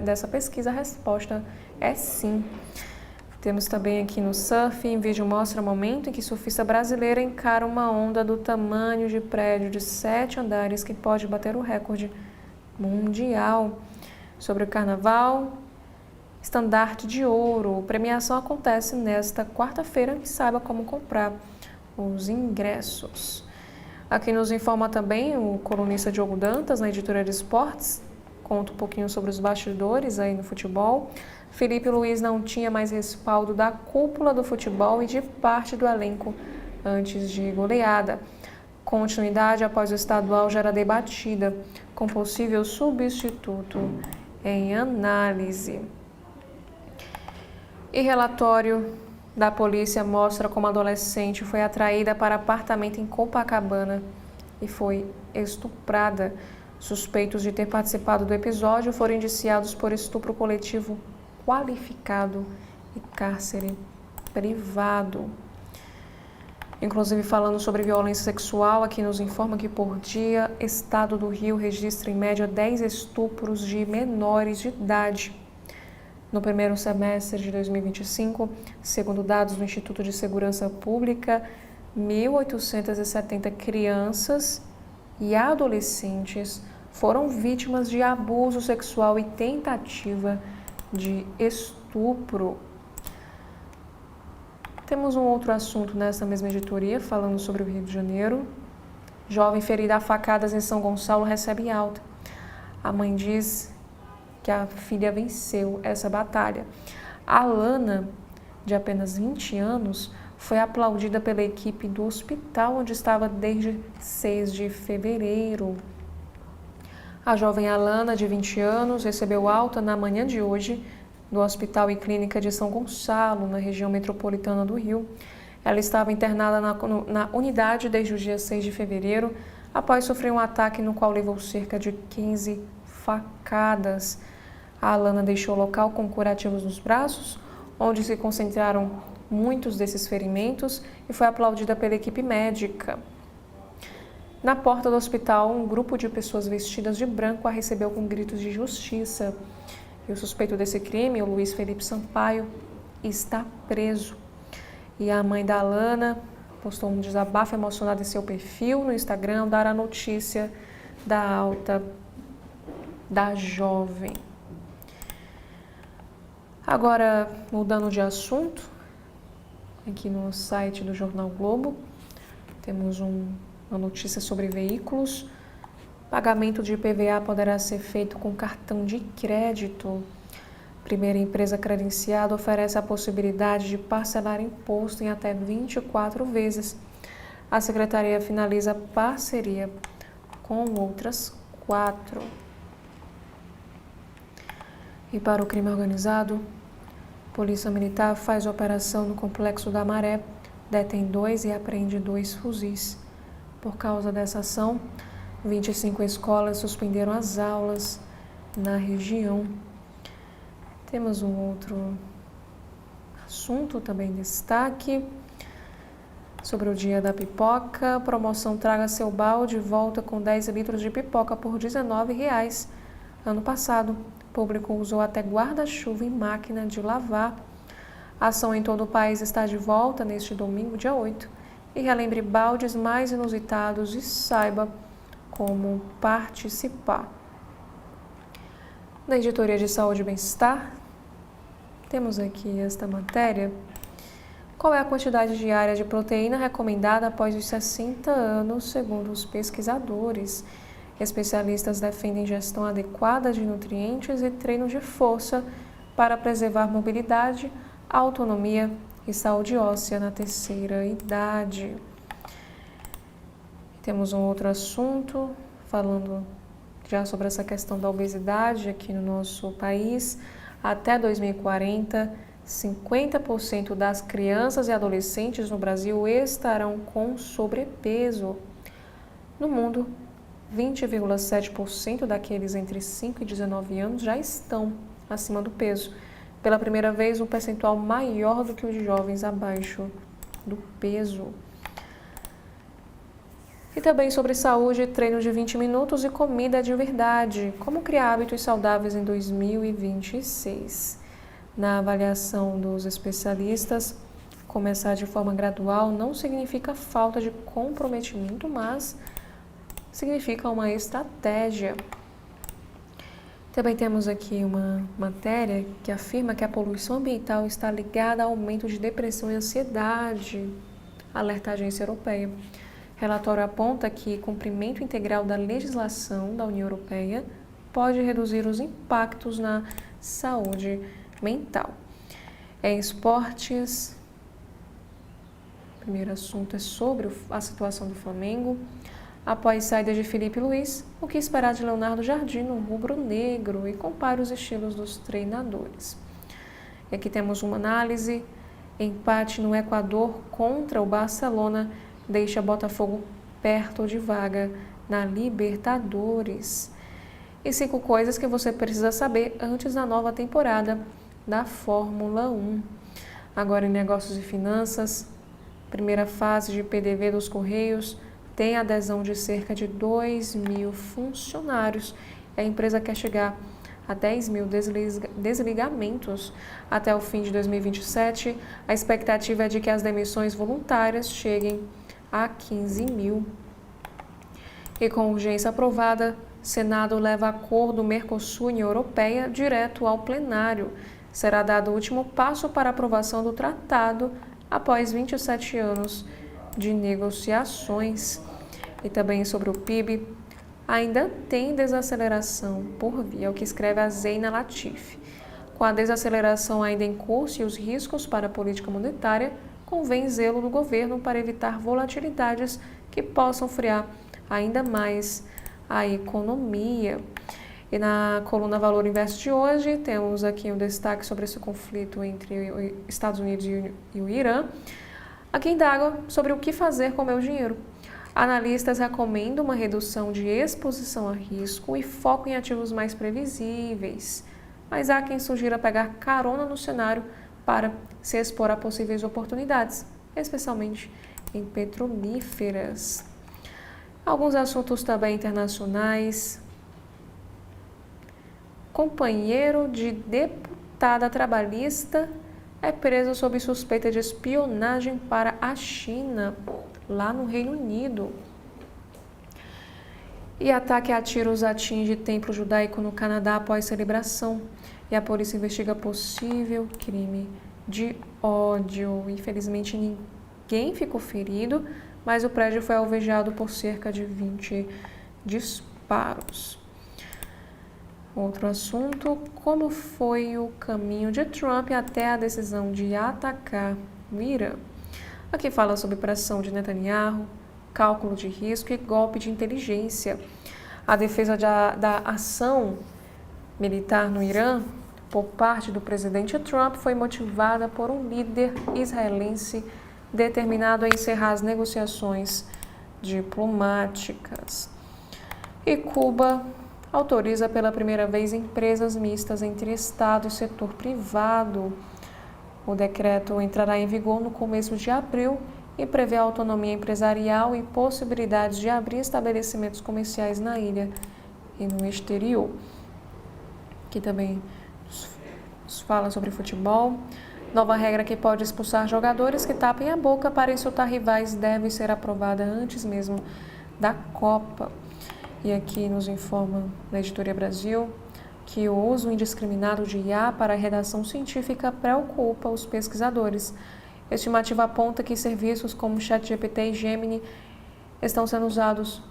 dessa pesquisa, a resposta é sim. Temos também aqui no surf, em vídeo mostra o momento em que surfista brasileira encara uma onda do tamanho de prédio de 7 andares que pode bater o recorde mundial. Sobre o carnaval, estandarte de ouro. A premiação acontece nesta quarta-feira e saiba como comprar os ingressos. Aqui nos informa também o colunista Diogo Dantas, na editoria de esportes, conta um pouquinho sobre os bastidores aí no futebol. Felipe Luiz não tinha mais respaldo da cúpula do futebol e de parte do elenco antes de goleada. Continuidade após o estadual já era debatida, com possível substituto em análise. E relatório da polícia mostra como a adolescente foi atraída para apartamento em Copacabana e foi estuprada. Suspeitos de ter participado do episódio foram indiciados por estupro coletivo qualificado e cárcere privado. Inclusive, falando sobre violência sexual, aqui nos informa que por dia, Estado do Rio registra em média 10 estupros de menores de idade. No primeiro semestre de 2025, segundo dados do Instituto de Segurança Pública, 1.870 crianças e adolescentes foram vítimas de abuso sexual e tentativa de estupro. Temos um outro assunto nessa mesma editoria, falando sobre o Rio de Janeiro. Jovem ferida a facadas em São Gonçalo recebe alta. A mãe diz que a filha venceu essa batalha. A Alana, de apenas 20 anos, foi aplaudida pela equipe do hospital onde estava desde 6 de fevereiro. A jovem Alana, de 20 anos, recebeu alta na manhã de hoje do Hospital e Clínica de São Gonçalo, na região metropolitana do Rio. Ela estava internada na unidade desde o dia 6 de fevereiro, após sofrer um ataque no qual levou cerca de 15 facadas. A Alana deixou o local com curativos nos braços, onde se concentraram muitos desses ferimentos, e foi aplaudida pela equipe médica. Na porta do hospital, um grupo de pessoas vestidas de branco a recebeu com gritos de justiça. E o suspeito desse crime, o Luiz Felipe Sampaio, está preso. E a mãe da Alana postou um desabafo emocionado em seu perfil no Instagram, dar a notícia da alta da jovem. Agora, mudando de assunto, aqui no site do Jornal Globo, temos uma notícia sobre veículos. Pagamento de IPVA poderá ser feito com cartão de crédito. Primeira empresa credenciada oferece a possibilidade de parcelar imposto em até 24 vezes. A secretaria finaliza parceria com outras 4. E para o crime organizado, Polícia Militar faz operação no Complexo da Maré, detém 2 e apreende 2 fuzis. Por causa dessa ação, 25 escolas suspenderam as aulas na região. Temos um outro assunto também em destaque sobre o Dia da Pipoca. Promoção Traga Seu Balde volta com 10 litros de pipoca por R$ 19,00. Ano passado, o público usou até guarda-chuva e máquina de lavar. A ação em todo o país está de volta neste domingo, dia 8. E relembre baldes mais inusitados e saiba como participar. Na editoria de Saúde e Bem-Estar, temos aqui esta matéria. Qual é a quantidade diária de proteína recomendada após os 60 anos, segundo os pesquisadores? Especialistas defendem gestão adequada de nutrientes e treino de força para preservar mobilidade, autonomia e saúde óssea na terceira idade. Temos um outro assunto, falando já sobre essa questão da obesidade aqui no nosso país. Até 2040, 50% das crianças e adolescentes no Brasil estarão com sobrepeso. No mundo, 20,7% daqueles entre 5 e 19 anos já estão acima do peso. Pela primeira vez, um percentual maior do que os jovens abaixo do peso. E também sobre saúde, treino de 20 minutos e comida de verdade. Como criar hábitos saudáveis em 2026. Na avaliação dos especialistas, começar de forma gradual não significa falta de comprometimento, mas significa uma estratégia. Também temos aqui uma matéria que afirma que a poluição ambiental está ligada ao aumento de depressão e ansiedade, alerta a agência europeia. Relatório aponta que cumprimento integral da legislação da União Europeia pode reduzir os impactos na saúde mental. Em esportes, o primeiro assunto é sobre a situação do Flamengo. Após saída de Felipe Luiz, o que esperar de Leonardo Jardim no rubro-negro e compare os estilos dos treinadores. E aqui temos uma análise. Empate no Equador contra o Barcelona deixa Botafogo perto de vaga na Libertadores. E 5 coisas que você precisa saber antes da nova temporada da Fórmula 1. Agora em negócios e finanças, primeira fase de PDV dos Correios tem adesão de cerca de 2.000 funcionários. A empresa quer chegar a 10.000 desligamentos até o fim de 2027. A expectativa é de que as demissões voluntárias cheguem a 15.000. E com urgência aprovada, Senado leva acordo Mercosul-União Europeia direto ao plenário. Será dado o último passo para a aprovação do tratado após 27 anos de negociações. E também sobre o PIB, ainda tem desaceleração por vir, é o que escreve a Zeina Latif. Com a desaceleração ainda em curso e os riscos para a política monetária, convém zelo do governo para evitar volatilidades que possam frear ainda mais a economia. E na coluna Valor Invest de hoje, temos aqui um destaque sobre esse conflito entre os Estados Unidos e o Irã. Aqui indaga sobre o que fazer com o meu dinheiro. Analistas recomendam uma redução de exposição a risco e foco em ativos mais previsíveis. Mas há quem sugira pegar carona no cenário para se expor a possíveis oportunidades, especialmente em petrolíferas. Alguns assuntos também internacionais. Companheiro de deputada trabalhista é preso sob suspeita de espionagem para a China, lá no Reino Unido. E ataque a tiros atinge templo judaico no Canadá após celebração. e a polícia investiga possível crime de ódio. Infelizmente, ninguém ficou ferido, mas o prédio foi alvejado por cerca de 20 disparos. Outro assunto, como foi o caminho de Trump até a decisão de atacar o Irã? Aqui fala sobre pressão de Netanyahu, cálculo de risco e golpe de inteligência. A defesa da ação militar no Irã por parte do presidente Trump foi motivada por um líder israelense determinado a encerrar as negociações diplomáticas. E Cuba autoriza pela primeira vez empresas mistas entre Estado e setor privado. O decreto entrará em vigor no começo de abril e prevê autonomia empresarial e possibilidades de abrir estabelecimentos comerciais na ilha e no exterior. Aqui também fala sobre futebol. Nova regra que pode expulsar jogadores que tapem a boca para insultar rivais deve ser aprovada antes mesmo da Copa. E aqui nos informa na Editoria Brasil que o uso indiscriminado de IA para a redação científica preocupa os pesquisadores. A estimativa aponta que serviços como ChatGPT e Gemini estão sendo usados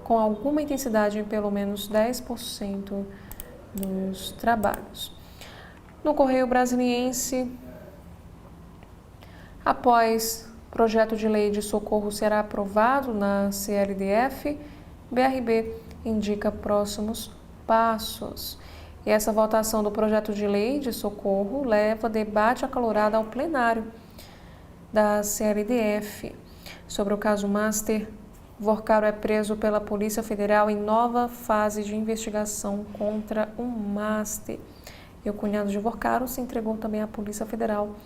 com alguma intensidade em pelo menos 10% dos trabalhos. No Correio Brasiliense, após projeto de lei de socorro será aprovado na CLDF, BRB indica próximos passos. E essa votação do projeto de lei de socorro leva debate acalorado ao plenário da CLDF. Sobre o caso Master, Vorcaro é preso pela Polícia Federal em nova fase de investigação contra um Master. E o cunhado de Vorcaro se entregou também à Polícia Federal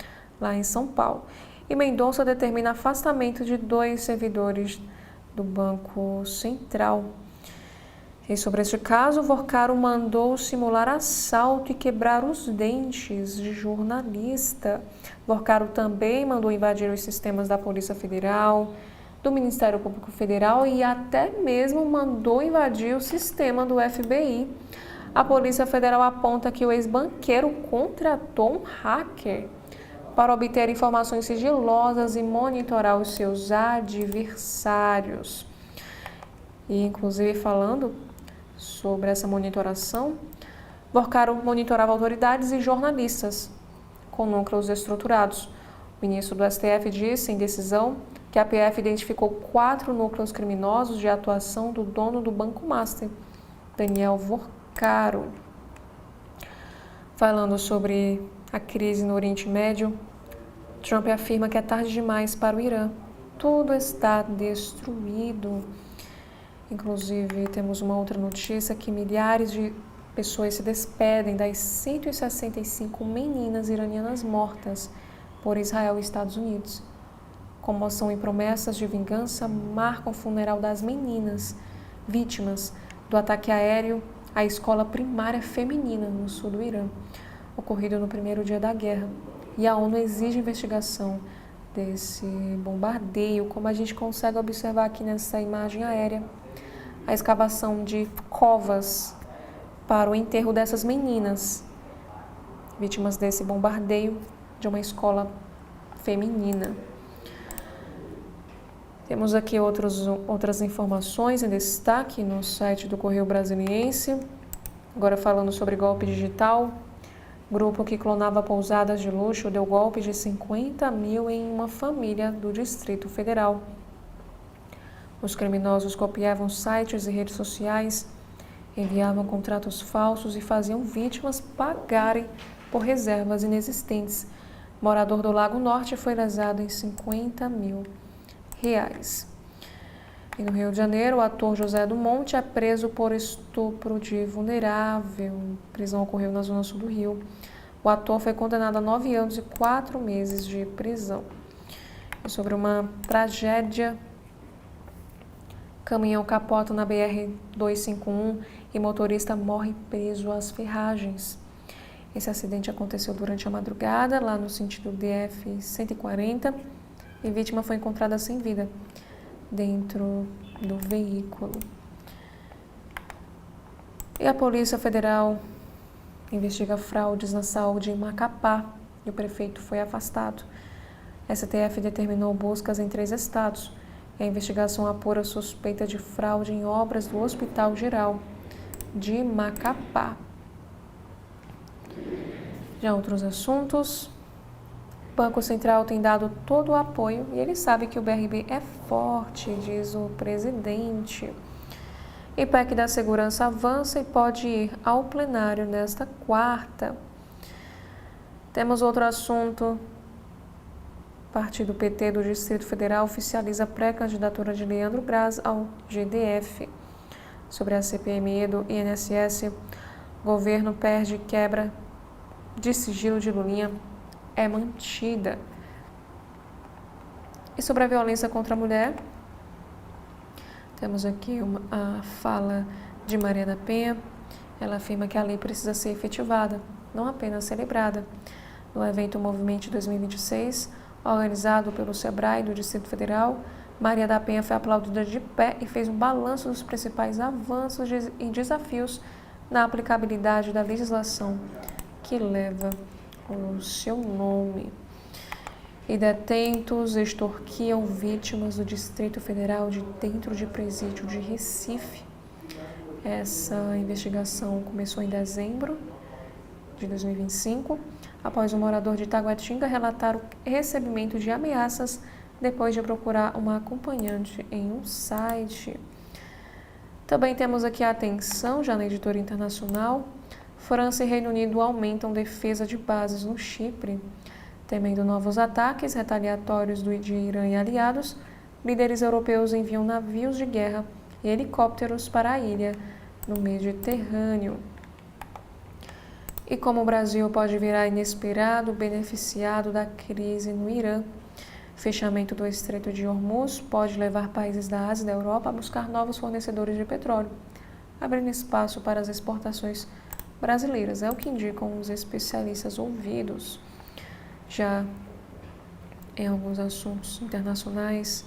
lá em São Paulo. E Mendonça determina afastamento de 2 servidores do Banco Central. E sobre este caso, Vorcaro mandou simular assalto e quebrar os dentes de jornalista. Vorcaro também mandou invadir os sistemas da Polícia Federal, do Ministério Público Federal e até mesmo mandou invadir o sistema do FBI. A Polícia Federal aponta que o ex-banqueiro contratou um hacker para obter informações sigilosas e monitorar os seus adversários. E, inclusive, falando sobre essa monitoração, Vorcaro monitorava autoridades e jornalistas com núcleos estruturados. O ministro do STF disse em decisão que a PF identificou 4 núcleos criminosos de atuação do dono do Banco Master, Daniel Vorcaro. Falando sobre a crise no Oriente Médio, Trump afirma que é tarde demais para o Irã. Tudo está destruído. Inclusive, temos uma outra notícia que milhares de pessoas se despedem das 165 meninas iranianas mortas por Israel e Estados Unidos. Comoção e promessas de vingança marcam o funeral das meninas, vítimas do ataque aéreo à escola primária feminina no sul do Irã, ocorrido no primeiro dia da guerra. E a ONU exige investigação desse bombardeio, como a gente consegue observar aqui nessa imagem aérea, a escavação de covas para o enterro dessas meninas, vítimas desse bombardeio de uma escola feminina. Temos aqui outras informações em destaque no site do Correio Brasiliense. Agora falando sobre golpe digital. Grupo que clonava pousadas de luxo deu golpe de 50 mil em uma família do Distrito Federal. Os criminosos copiavam sites e redes sociais, enviavam contratos falsos e faziam vítimas pagarem por reservas inexistentes. Morador do Lago Norte foi lesado em 50 mil reais. E no Rio de Janeiro, o ator José do Monte é preso por estupro de vulnerável. A prisão ocorreu na zona sul do Rio. O ator foi condenado a 9 anos e 4 meses de prisão. E sobre uma tragédia, caminhão capota na BR-251 e motorista morre preso às ferragens. Esse acidente aconteceu durante a madrugada, lá no sentido DF-140, e vítima foi encontrada sem vida dentro do veículo. E a Polícia Federal investiga fraudes na saúde em Macapá e o prefeito foi afastado. STF determinou buscas em 3 estados. A investigação apura suspeita de fraude em obras do Hospital Geral de Macapá. Já outros assuntos. O Banco Central tem dado todo o apoio e ele sabe que o BRB é forte, diz o presidente. E PEC da Segurança avança e pode ir ao plenário nesta quarta. Temos outro assunto. O Partido PT do Distrito Federal oficializa a pré-candidatura de Leandro Graz ao GDF. Sobre a CPMI do INSS, o governo perde quebra de sigilo de Lulinha é mantida. E sobre a violência contra a mulher, temos aqui a fala de Maria da Penha. Ela afirma que a lei precisa ser efetivada, não apenas celebrada. No evento Movimento 2026, organizado pelo SEBRAE do Distrito Federal, Maria da Penha foi aplaudida de pé e fez um balanço dos principais avanços e desafios na aplicabilidade da legislação que leva o seu nome. E detentos extorquiam vítimas do Distrito Federal de dentro de presídio de Recife. Essa investigação começou em dezembro de 2025, após um morador de Taguatinga relatar o recebimento de ameaças depois de procurar uma acompanhante em um site. Também temos aqui a atenção, já na editora internacional. França e Reino Unido aumentam defesa de bases no Chipre. Temendo novos ataques retaliatórios de Irã e aliados, líderes europeus enviam navios de guerra e helicópteros para a ilha no Mediterrâneo. E como o Brasil pode virar inesperado beneficiado da crise no Irã? Fechamento do Estreito de Hormuz pode levar países da Ásia e da Europa a buscar novos fornecedores de petróleo, abrindo espaço para as exportações brasileiras, é o que indicam os especialistas ouvidos. Já em alguns assuntos internacionais,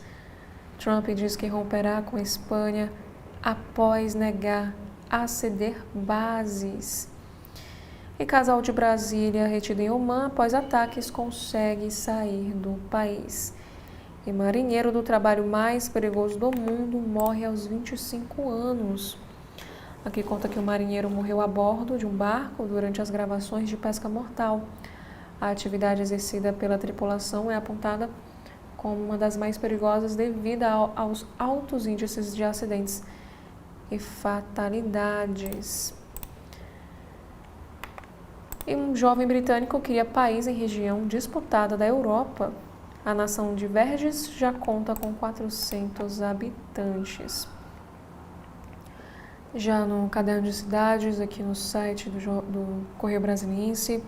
Trump diz que romperá com a Espanha após negar a ceder bases. E casal de Brasília, retido em Omã após ataques, consegue sair do país. E marinheiro do trabalho mais perigoso do mundo morre aos 25 anos. Aqui conta que o marinheiro morreu a bordo de um barco durante as gravações de pesca mortal. A atividade exercida pela tripulação é apontada como uma das mais perigosas devido aos altos índices de acidentes e fatalidades. E um jovem britânico cria país em região disputada da Europa. A nação de Verges já conta com 400 habitantes. Já no Caderno de Cidades, aqui no site do Correio Brasiliense,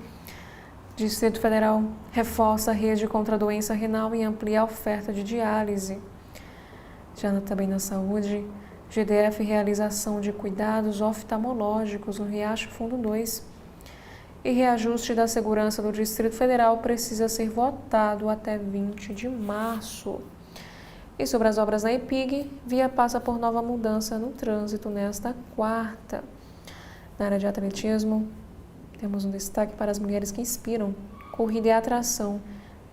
Distrito Federal reforça a rede contra a doença renal e amplia a oferta de diálise. Já também na saúde, GDF realização de cuidados oftalmológicos no Riacho Fundo 2. E reajuste da segurança do Distrito Federal precisa ser votado até 20 de março. E sobre as obras na EPIG, Via passa por nova mudança no trânsito nesta quarta. Na área de atletismo, temos um destaque para as mulheres que inspiram, corrida e atração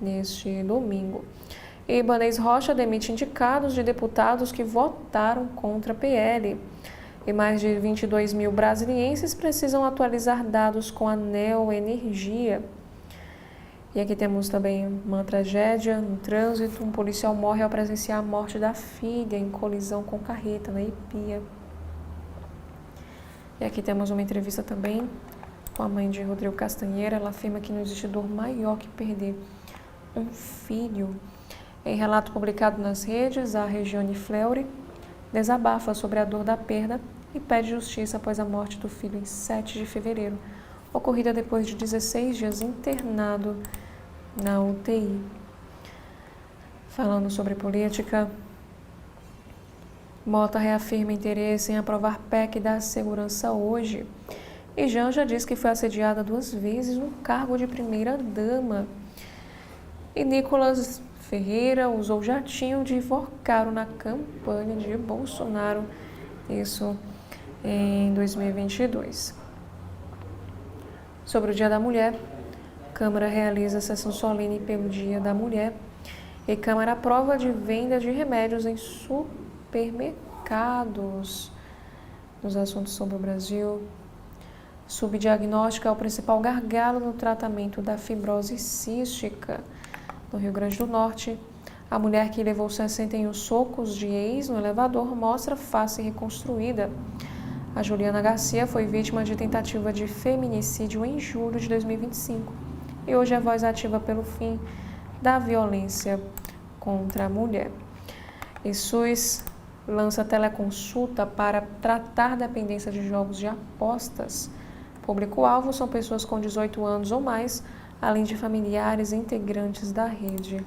neste domingo. E Ibanez Rocha demite indicados de deputados que votaram contra a PL. E mais de 22 mil brasilienses precisam atualizar dados com a Neoenergia. E aqui temos também uma tragédia no trânsito. Um policial morre ao presenciar a morte da filha em colisão com carreta na Ipia. E aqui temos uma entrevista também com a mãe de Rodrigo Castanheira. Ela afirma que não existe dor maior que perder um filho. Em relato publicado nas redes, a Regiane Fleury desabafa sobre a dor da perda e pede justiça após a morte do filho em 7 de fevereiro, ocorrida depois de 16 dias internado na UTI. Falando sobre política, Mota reafirma interesse em aprovar PEC da segurança hoje. E Janja diz que foi assediada 2 vezes no cargo de primeira-dama. E Nicolas Ferreira usou jatinho de Ivocaro na campanha de Bolsonaro, isso em 2022. Sobre o Dia da Mulher, Câmara realiza sessão solene pelo Dia da Mulher e Câmara aprova de venda de remédios em supermercados. Nos assuntos sobre o Brasil, subdiagnóstico é o principal gargalo no tratamento da fibrose cística. No Rio Grande do Norte, a mulher que levou 61 socos de ex no elevador mostra face reconstruída. A Juliana Garcia foi vítima de tentativa de feminicídio em julho de 2025 e hoje é voz ativa pelo fim da violência contra a mulher. E SUS lança teleconsulta para tratar dependência de jogos de apostas. Público-alvo são pessoas com 18 anos ou mais, além de familiares e integrantes da rede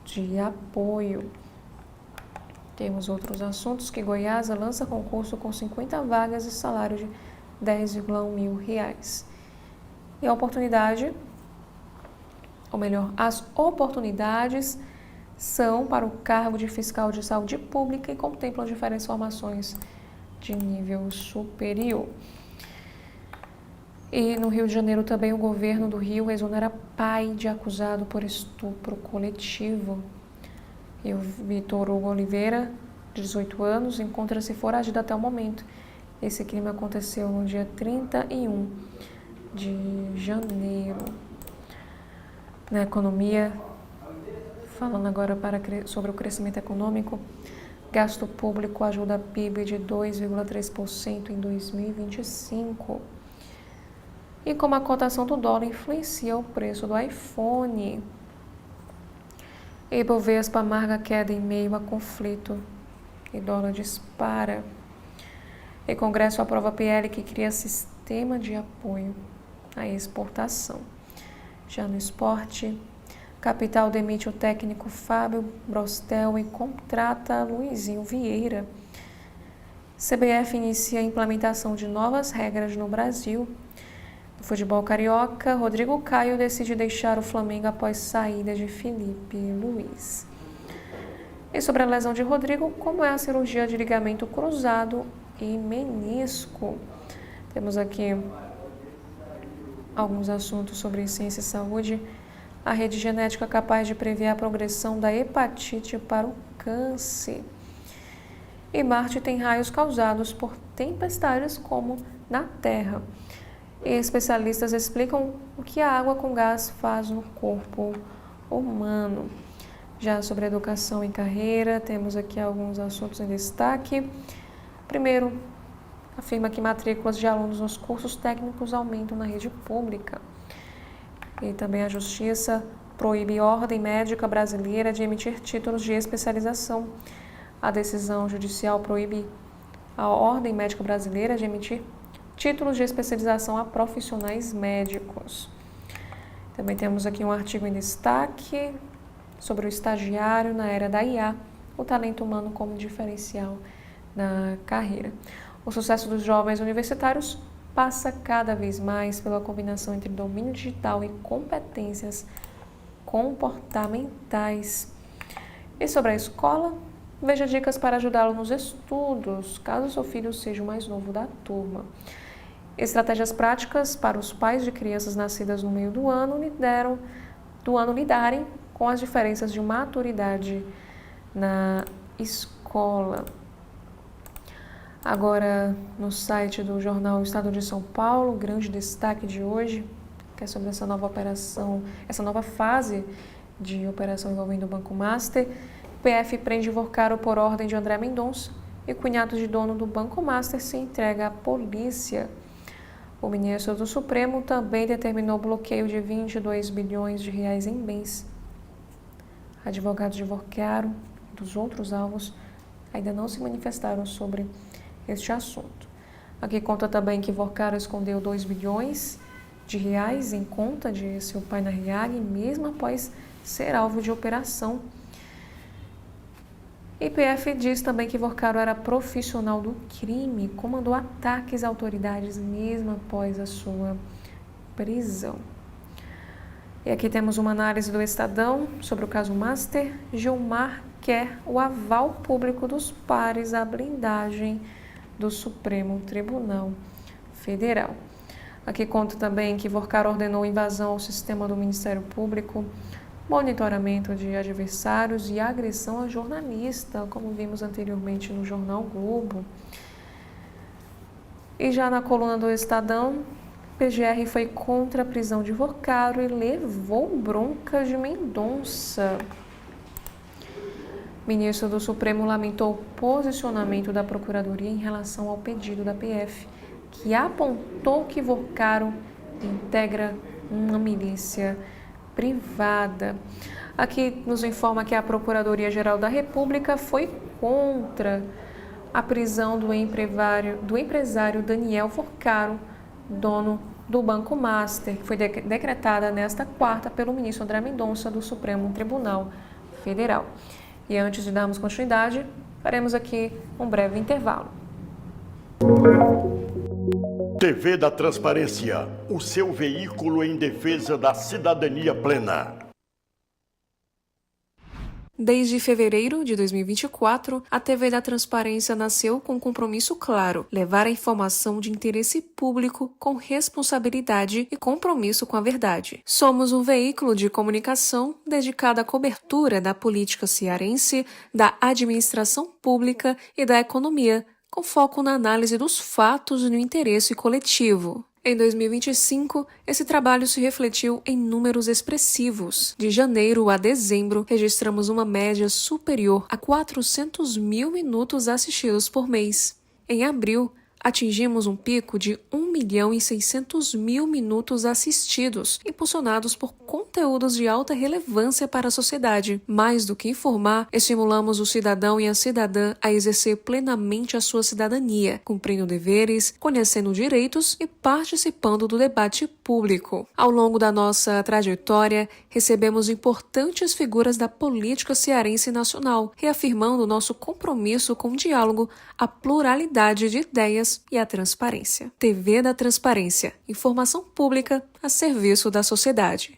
de apoio. Temos outros assuntos que Goiás lança concurso com 50 vagas e salário de R$10,1 mil. E a oportunidade, ou melhor, as oportunidades são para o cargo de fiscal de saúde pública e contemplam diferentes formações de nível superior. E no Rio de Janeiro também o governo do Rio exonera pai de acusado por estupro coletivo. E o Vitor Hugo Oliveira, de 18 anos, encontra-se foragido até o momento. Esse crime aconteceu no dia 31 de janeiro. Na economia, falando agora sobre o crescimento econômico, gasto público ajuda a PIB de 2,3% em 2025. E como a cotação do dólar influencia o preço do iPhone. Ibovespa amarga queda em meio a conflito e dólar dispara. E Congresso aprova PL que cria sistema de apoio à exportação. Já no esporte, Capital demite o técnico Fábio Brostel e contrata Luizinho Vieira. CBF inicia a implementação de novas regras no Brasil. No futebol carioca, Rodrigo Caio decide deixar o Flamengo após saída de Felipe Luiz. E sobre a lesão de Rodrigo, como é a cirurgia de ligamento cruzado e menisco? Temos aqui alguns assuntos sobre ciência e saúde. A rede genética é capaz de prever a progressão da hepatite para o câncer. E Marte tem raios causados por tempestades como na Terra. E especialistas explicam o que a água com gás faz no corpo humano. Já sobre educação e carreira, temos aqui alguns assuntos em destaque. Primeiro, afirma que matrículas de alunos nos cursos técnicos aumentam na rede pública. E também a Justiça proíbe Ordem Médica Brasileira de emitir títulos de especialização. A decisão judicial proíbe a Ordem Médica Brasileira de emitir títulos de especialização a profissionais médicos. Também temos aqui um artigo em destaque sobre o estagiário na era da IA, o talento humano como diferencial na carreira. O sucesso dos jovens universitários passa cada vez mais pela combinação entre domínio digital e competências comportamentais. E sobre a escola, veja dicas para ajudá-lo nos estudos, caso seu filho seja o mais novo da turma. Estratégias práticas para os pais de crianças nascidas no meio do ano lidarem com as diferenças de maturidade na escola. Agora, no site do jornal Estado de São Paulo, grande destaque de hoje, que é sobre essa nova operação, essa nova fase de operação envolvendo o Banco Master. O PF prende Vorcaro por ordem de André Mendonça e o cunhado de dono do Banco Master se entrega à polícia. O ministro do Supremo também determinou o bloqueio de 22 bilhões de reais em bens. Advogados de Vorcaro e dos outros alvos ainda não se manifestaram sobre este assunto. Aqui conta também que Vorcaro escondeu 2 bilhões de reais em conta de seu pai na RIAG, mesmo após ser alvo de operação. IPF diz também que Vorcaro era profissional do crime, comandou ataques a autoridades mesmo após a sua prisão. E aqui temos uma análise do Estadão sobre o caso Master. Gilmar quer o aval público dos pares à blindagem do Supremo Tribunal Federal. Aqui conta também que Vorkar ordenou invasão ao sistema do Ministério Público, monitoramento de adversários e agressão a jornalista, como vimos anteriormente no jornal Globo. E já na coluna do Estadão, PGR foi contra a prisão de Vorkar e levou bronca de Mendonça. O ministro do Supremo lamentou o posicionamento da Procuradoria em relação ao pedido da PF, que apontou que Vorkar integra uma milícia privada. Aqui nos informa que a Procuradoria-Geral da República foi contra a prisão do empresário Daniel Vorkar, dono do Banco Master, que foi decretada nesta quarta pelo ministro André Mendonça do Supremo Tribunal Federal. E antes de darmos continuidade, faremos aqui um breve intervalo. TV da Transparência, o seu veículo em defesa da cidadania plena. Desde fevereiro de 2024, a TV da Transparência nasceu com um compromisso claro: levar a informação de interesse público com responsabilidade e compromisso com a verdade. Somos um veículo de comunicação dedicado à cobertura da política cearense, da administração pública e da economia, com foco na análise dos fatos e no interesse coletivo. Em 2025, esse trabalho se refletiu em números expressivos. De janeiro a dezembro, registramos uma média superior a 400 mil minutos assistidos por mês. Em abril, atingimos um pico de 1.600.000 minutos assistidos, impulsionados por conteúdos de alta relevância para a sociedade. Mais do que informar, estimulamos o cidadão e a cidadã a exercer plenamente a sua cidadania, cumprindo deveres, conhecendo direitos e participando do debate público. Ao longo da nossa trajetória, recebemos importantes figuras da política cearense e nacional, reafirmando nosso compromisso com o diálogo, a pluralidade de ideias e a transparência. TV da Transparência, informação pública a serviço da sociedade.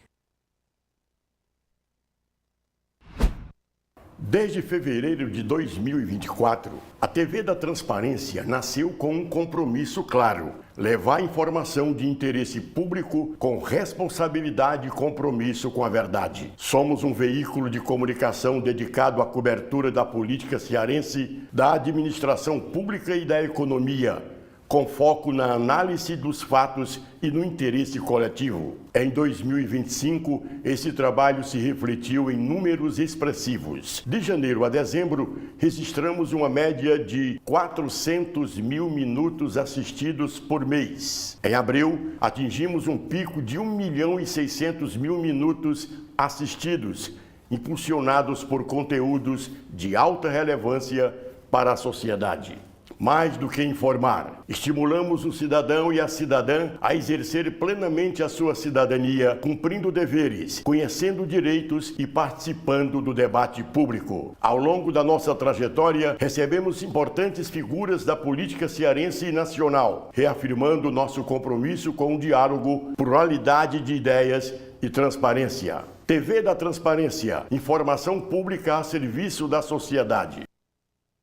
Desde fevereiro de 2024, a TV da Transparência nasceu com um compromisso claro: levar informação de interesse público com responsabilidade e compromisso com a verdade. Somos um veículo de comunicação dedicado à cobertura da política cearense, da administração pública e da economia, com foco na análise dos fatos e no interesse coletivo. Em 2025, esse trabalho se refletiu em números expressivos. De janeiro a dezembro, registramos uma média de 400 mil minutos assistidos por mês. Em abril, atingimos um pico de 1.600.000 minutos assistidos, impulsionados por conteúdos de alta relevância para a sociedade. Mais do que informar, estimulamos o cidadão e a cidadã a exercer plenamente a sua cidadania, cumprindo deveres, conhecendo direitos e participando do debate público. Ao longo da nossa trajetória, recebemos importantes figuras da política cearense e nacional, reafirmando nosso compromisso com o diálogo, pluralidade de ideias e transparência. TV da Transparência, informação pública a serviço da sociedade.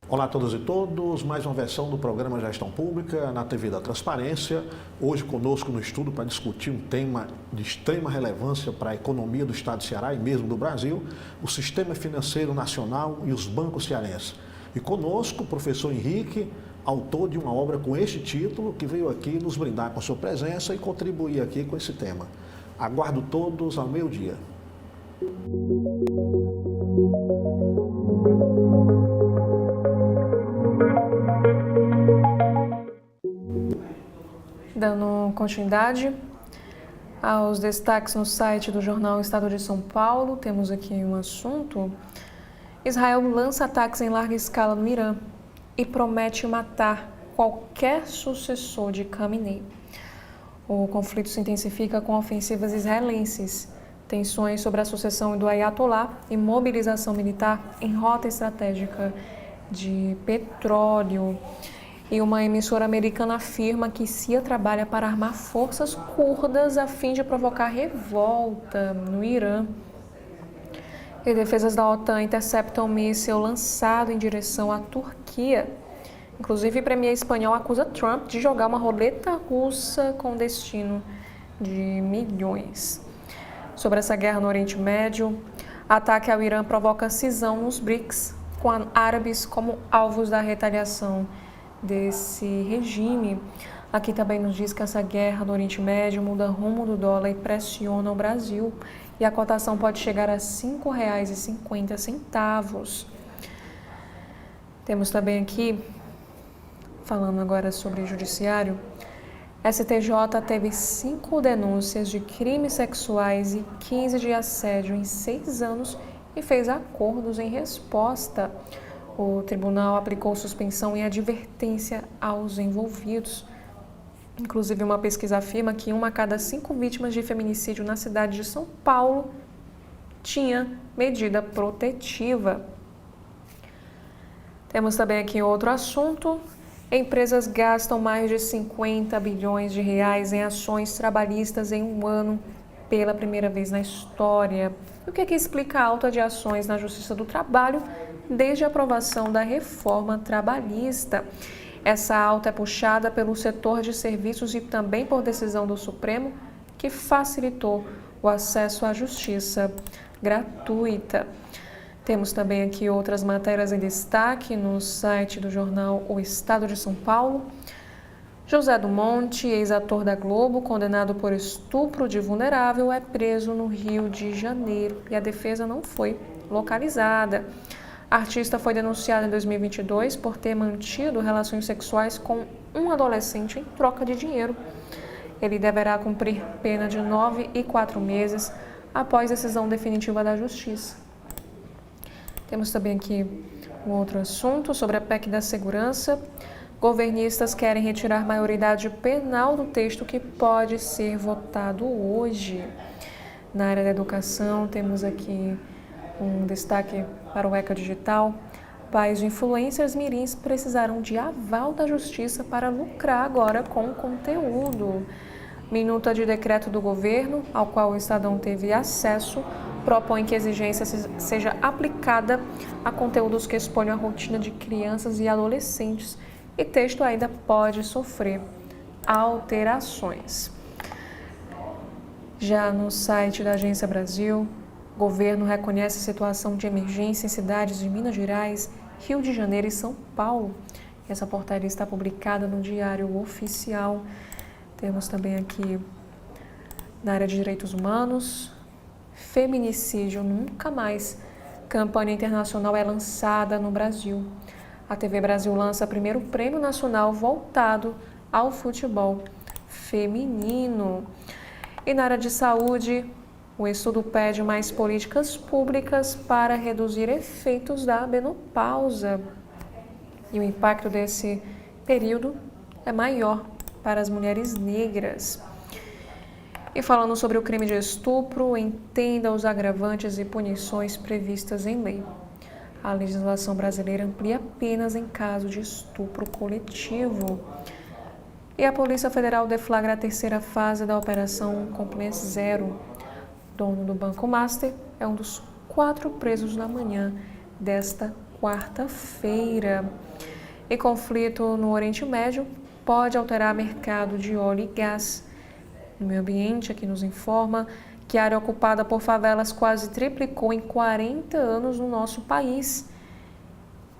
Olá a todas e todos, mais uma versão do programa Gestão Pública na TV da Transparência. Hoje conosco no estudo para discutir um tema de extrema relevância para a economia do Estado de Ceará e mesmo do Brasil, o Sistema Financeiro Nacional e os bancos cearenses. E conosco o professor Henrique, autor de uma obra com este título, que veio aqui nos brindar com a sua presença e contribuir aqui com esse tema. Aguardo todos ao meio-dia. Dando continuidade aos destaques no site do jornal Estado de São Paulo, temos aqui um assunto. Israel lança ataques em larga escala no Irã e promete matar qualquer sucessor de Khamenei. O conflito se intensifica com ofensivas israelenses, tensões sobre a sucessão do Ayatollah e mobilização militar em rota estratégica de petróleo. E uma emissora americana afirma que CIA trabalha para armar forças curdas a fim de provocar revolta no Irã. E defesas da OTAN interceptam um míssil lançado em direção à Turquia. Inclusive, o premier espanhol acusa Trump de jogar uma roleta russa com destino de milhões. Sobre essa guerra no Oriente Médio, ataque ao Irã provoca cisão nos BRICS, com árabes como alvos da retaliação desse regime. Aqui também nos diz que essa guerra no Oriente Médio muda rumo do dólar e pressiona o Brasil, e a cotação pode chegar a R$ 5,50. Temos também aqui, falando agora sobre judiciário, STJ teve 5 denúncias de crimes sexuais e 15 de assédio em 6 anos e fez acordos em resposta. O tribunal aplicou suspensão e advertência aos envolvidos. Inclusive, uma pesquisa afirma que 1 a cada 5 vítimas de feminicídio na cidade de São Paulo tinha medida protetiva. Temos também aqui outro assunto. Empresas gastam mais de 50 bilhões de reais em ações trabalhistas em um ano pela primeira vez na história. O que explica a alta de ações na Justiça do Trabalho desde a aprovação da reforma trabalhista? Essa alta é puxada pelo setor de serviços e também por decisão do Supremo, que facilitou o acesso à justiça gratuita. Temos também aqui outras matérias em destaque no site do jornal O Estado de São Paulo. José do Monte, ex-ator da Globo, condenado por estupro de vulnerável, é preso no Rio de Janeiro e a defesa não foi localizada. A artista foi denunciada em 2022 por ter mantido relações sexuais com um adolescente em troca de dinheiro. Ele deverá cumprir pena de 9 e 4 meses após decisão definitiva da Justiça. Temos também aqui um outro assunto sobre a PEC da segurança. Governistas querem retirar maioridade penal do texto que pode ser votado hoje. Na área da educação, temos aqui um destaque para o ECA Digital. Pais de influencers mirins precisarão de aval da Justiça para lucrar agora com conteúdo. Minuta de decreto do governo, ao qual o Estadão teve acesso, propõe que a exigência seja aplicada a conteúdos que exponham a rotina de crianças e adolescentes, e texto ainda pode sofrer alterações. Já no site da Agência Brasil, o governo reconhece a situação de emergência em cidades de Minas Gerais, Rio de Janeiro e São Paulo. Essa portaria está publicada no Diário Oficial. Temos também aqui, na área de direitos humanos, feminicídio nunca mais. Campanha internacional é lançada no Brasil. A TV Brasil lança o primeiro prêmio nacional voltado ao futebol feminino. E na área de saúde, o estudo pede mais políticas públicas para reduzir efeitos da menopausa. E o impacto desse período é maior para as mulheres negras. E falando sobre o crime de estupro, entenda os agravantes e punições previstas em lei. A legislação brasileira amplia penas em caso de estupro coletivo. E a Polícia Federal deflagra a terceira fase da Operação Compliance Zero. Dono do Banco Master é um dos 4 presos na manhã desta quarta-feira. E conflito no Oriente Médio pode alterar o mercado de óleo e gás. O Meio Ambiente aqui nos informa que a área ocupada por favelas quase triplicou em 40 anos no nosso país.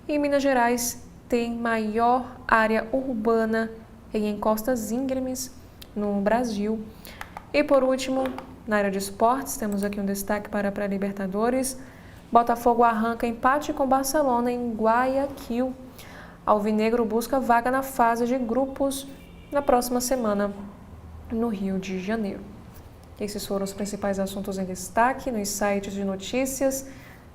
E Minas Gerais tem maior área urbana em encostas íngremes no Brasil. E por último, na área de esportes, temos aqui um destaque para a pré-Libertadores. Botafogo arranca empate com Barcelona em Guayaquil. Alvinegro busca vaga na fase de grupos na próxima semana no Rio de Janeiro. Esses foram os principais assuntos em destaque nos sites de notícias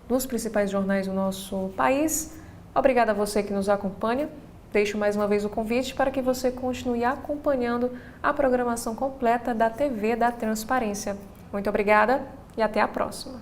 dos principais jornais do nosso país. Obrigada a você que nos acompanha. Deixo mais uma vez o convite para que você continue acompanhando a programação completa da TV da Transparência. Muito obrigada e até a próxima.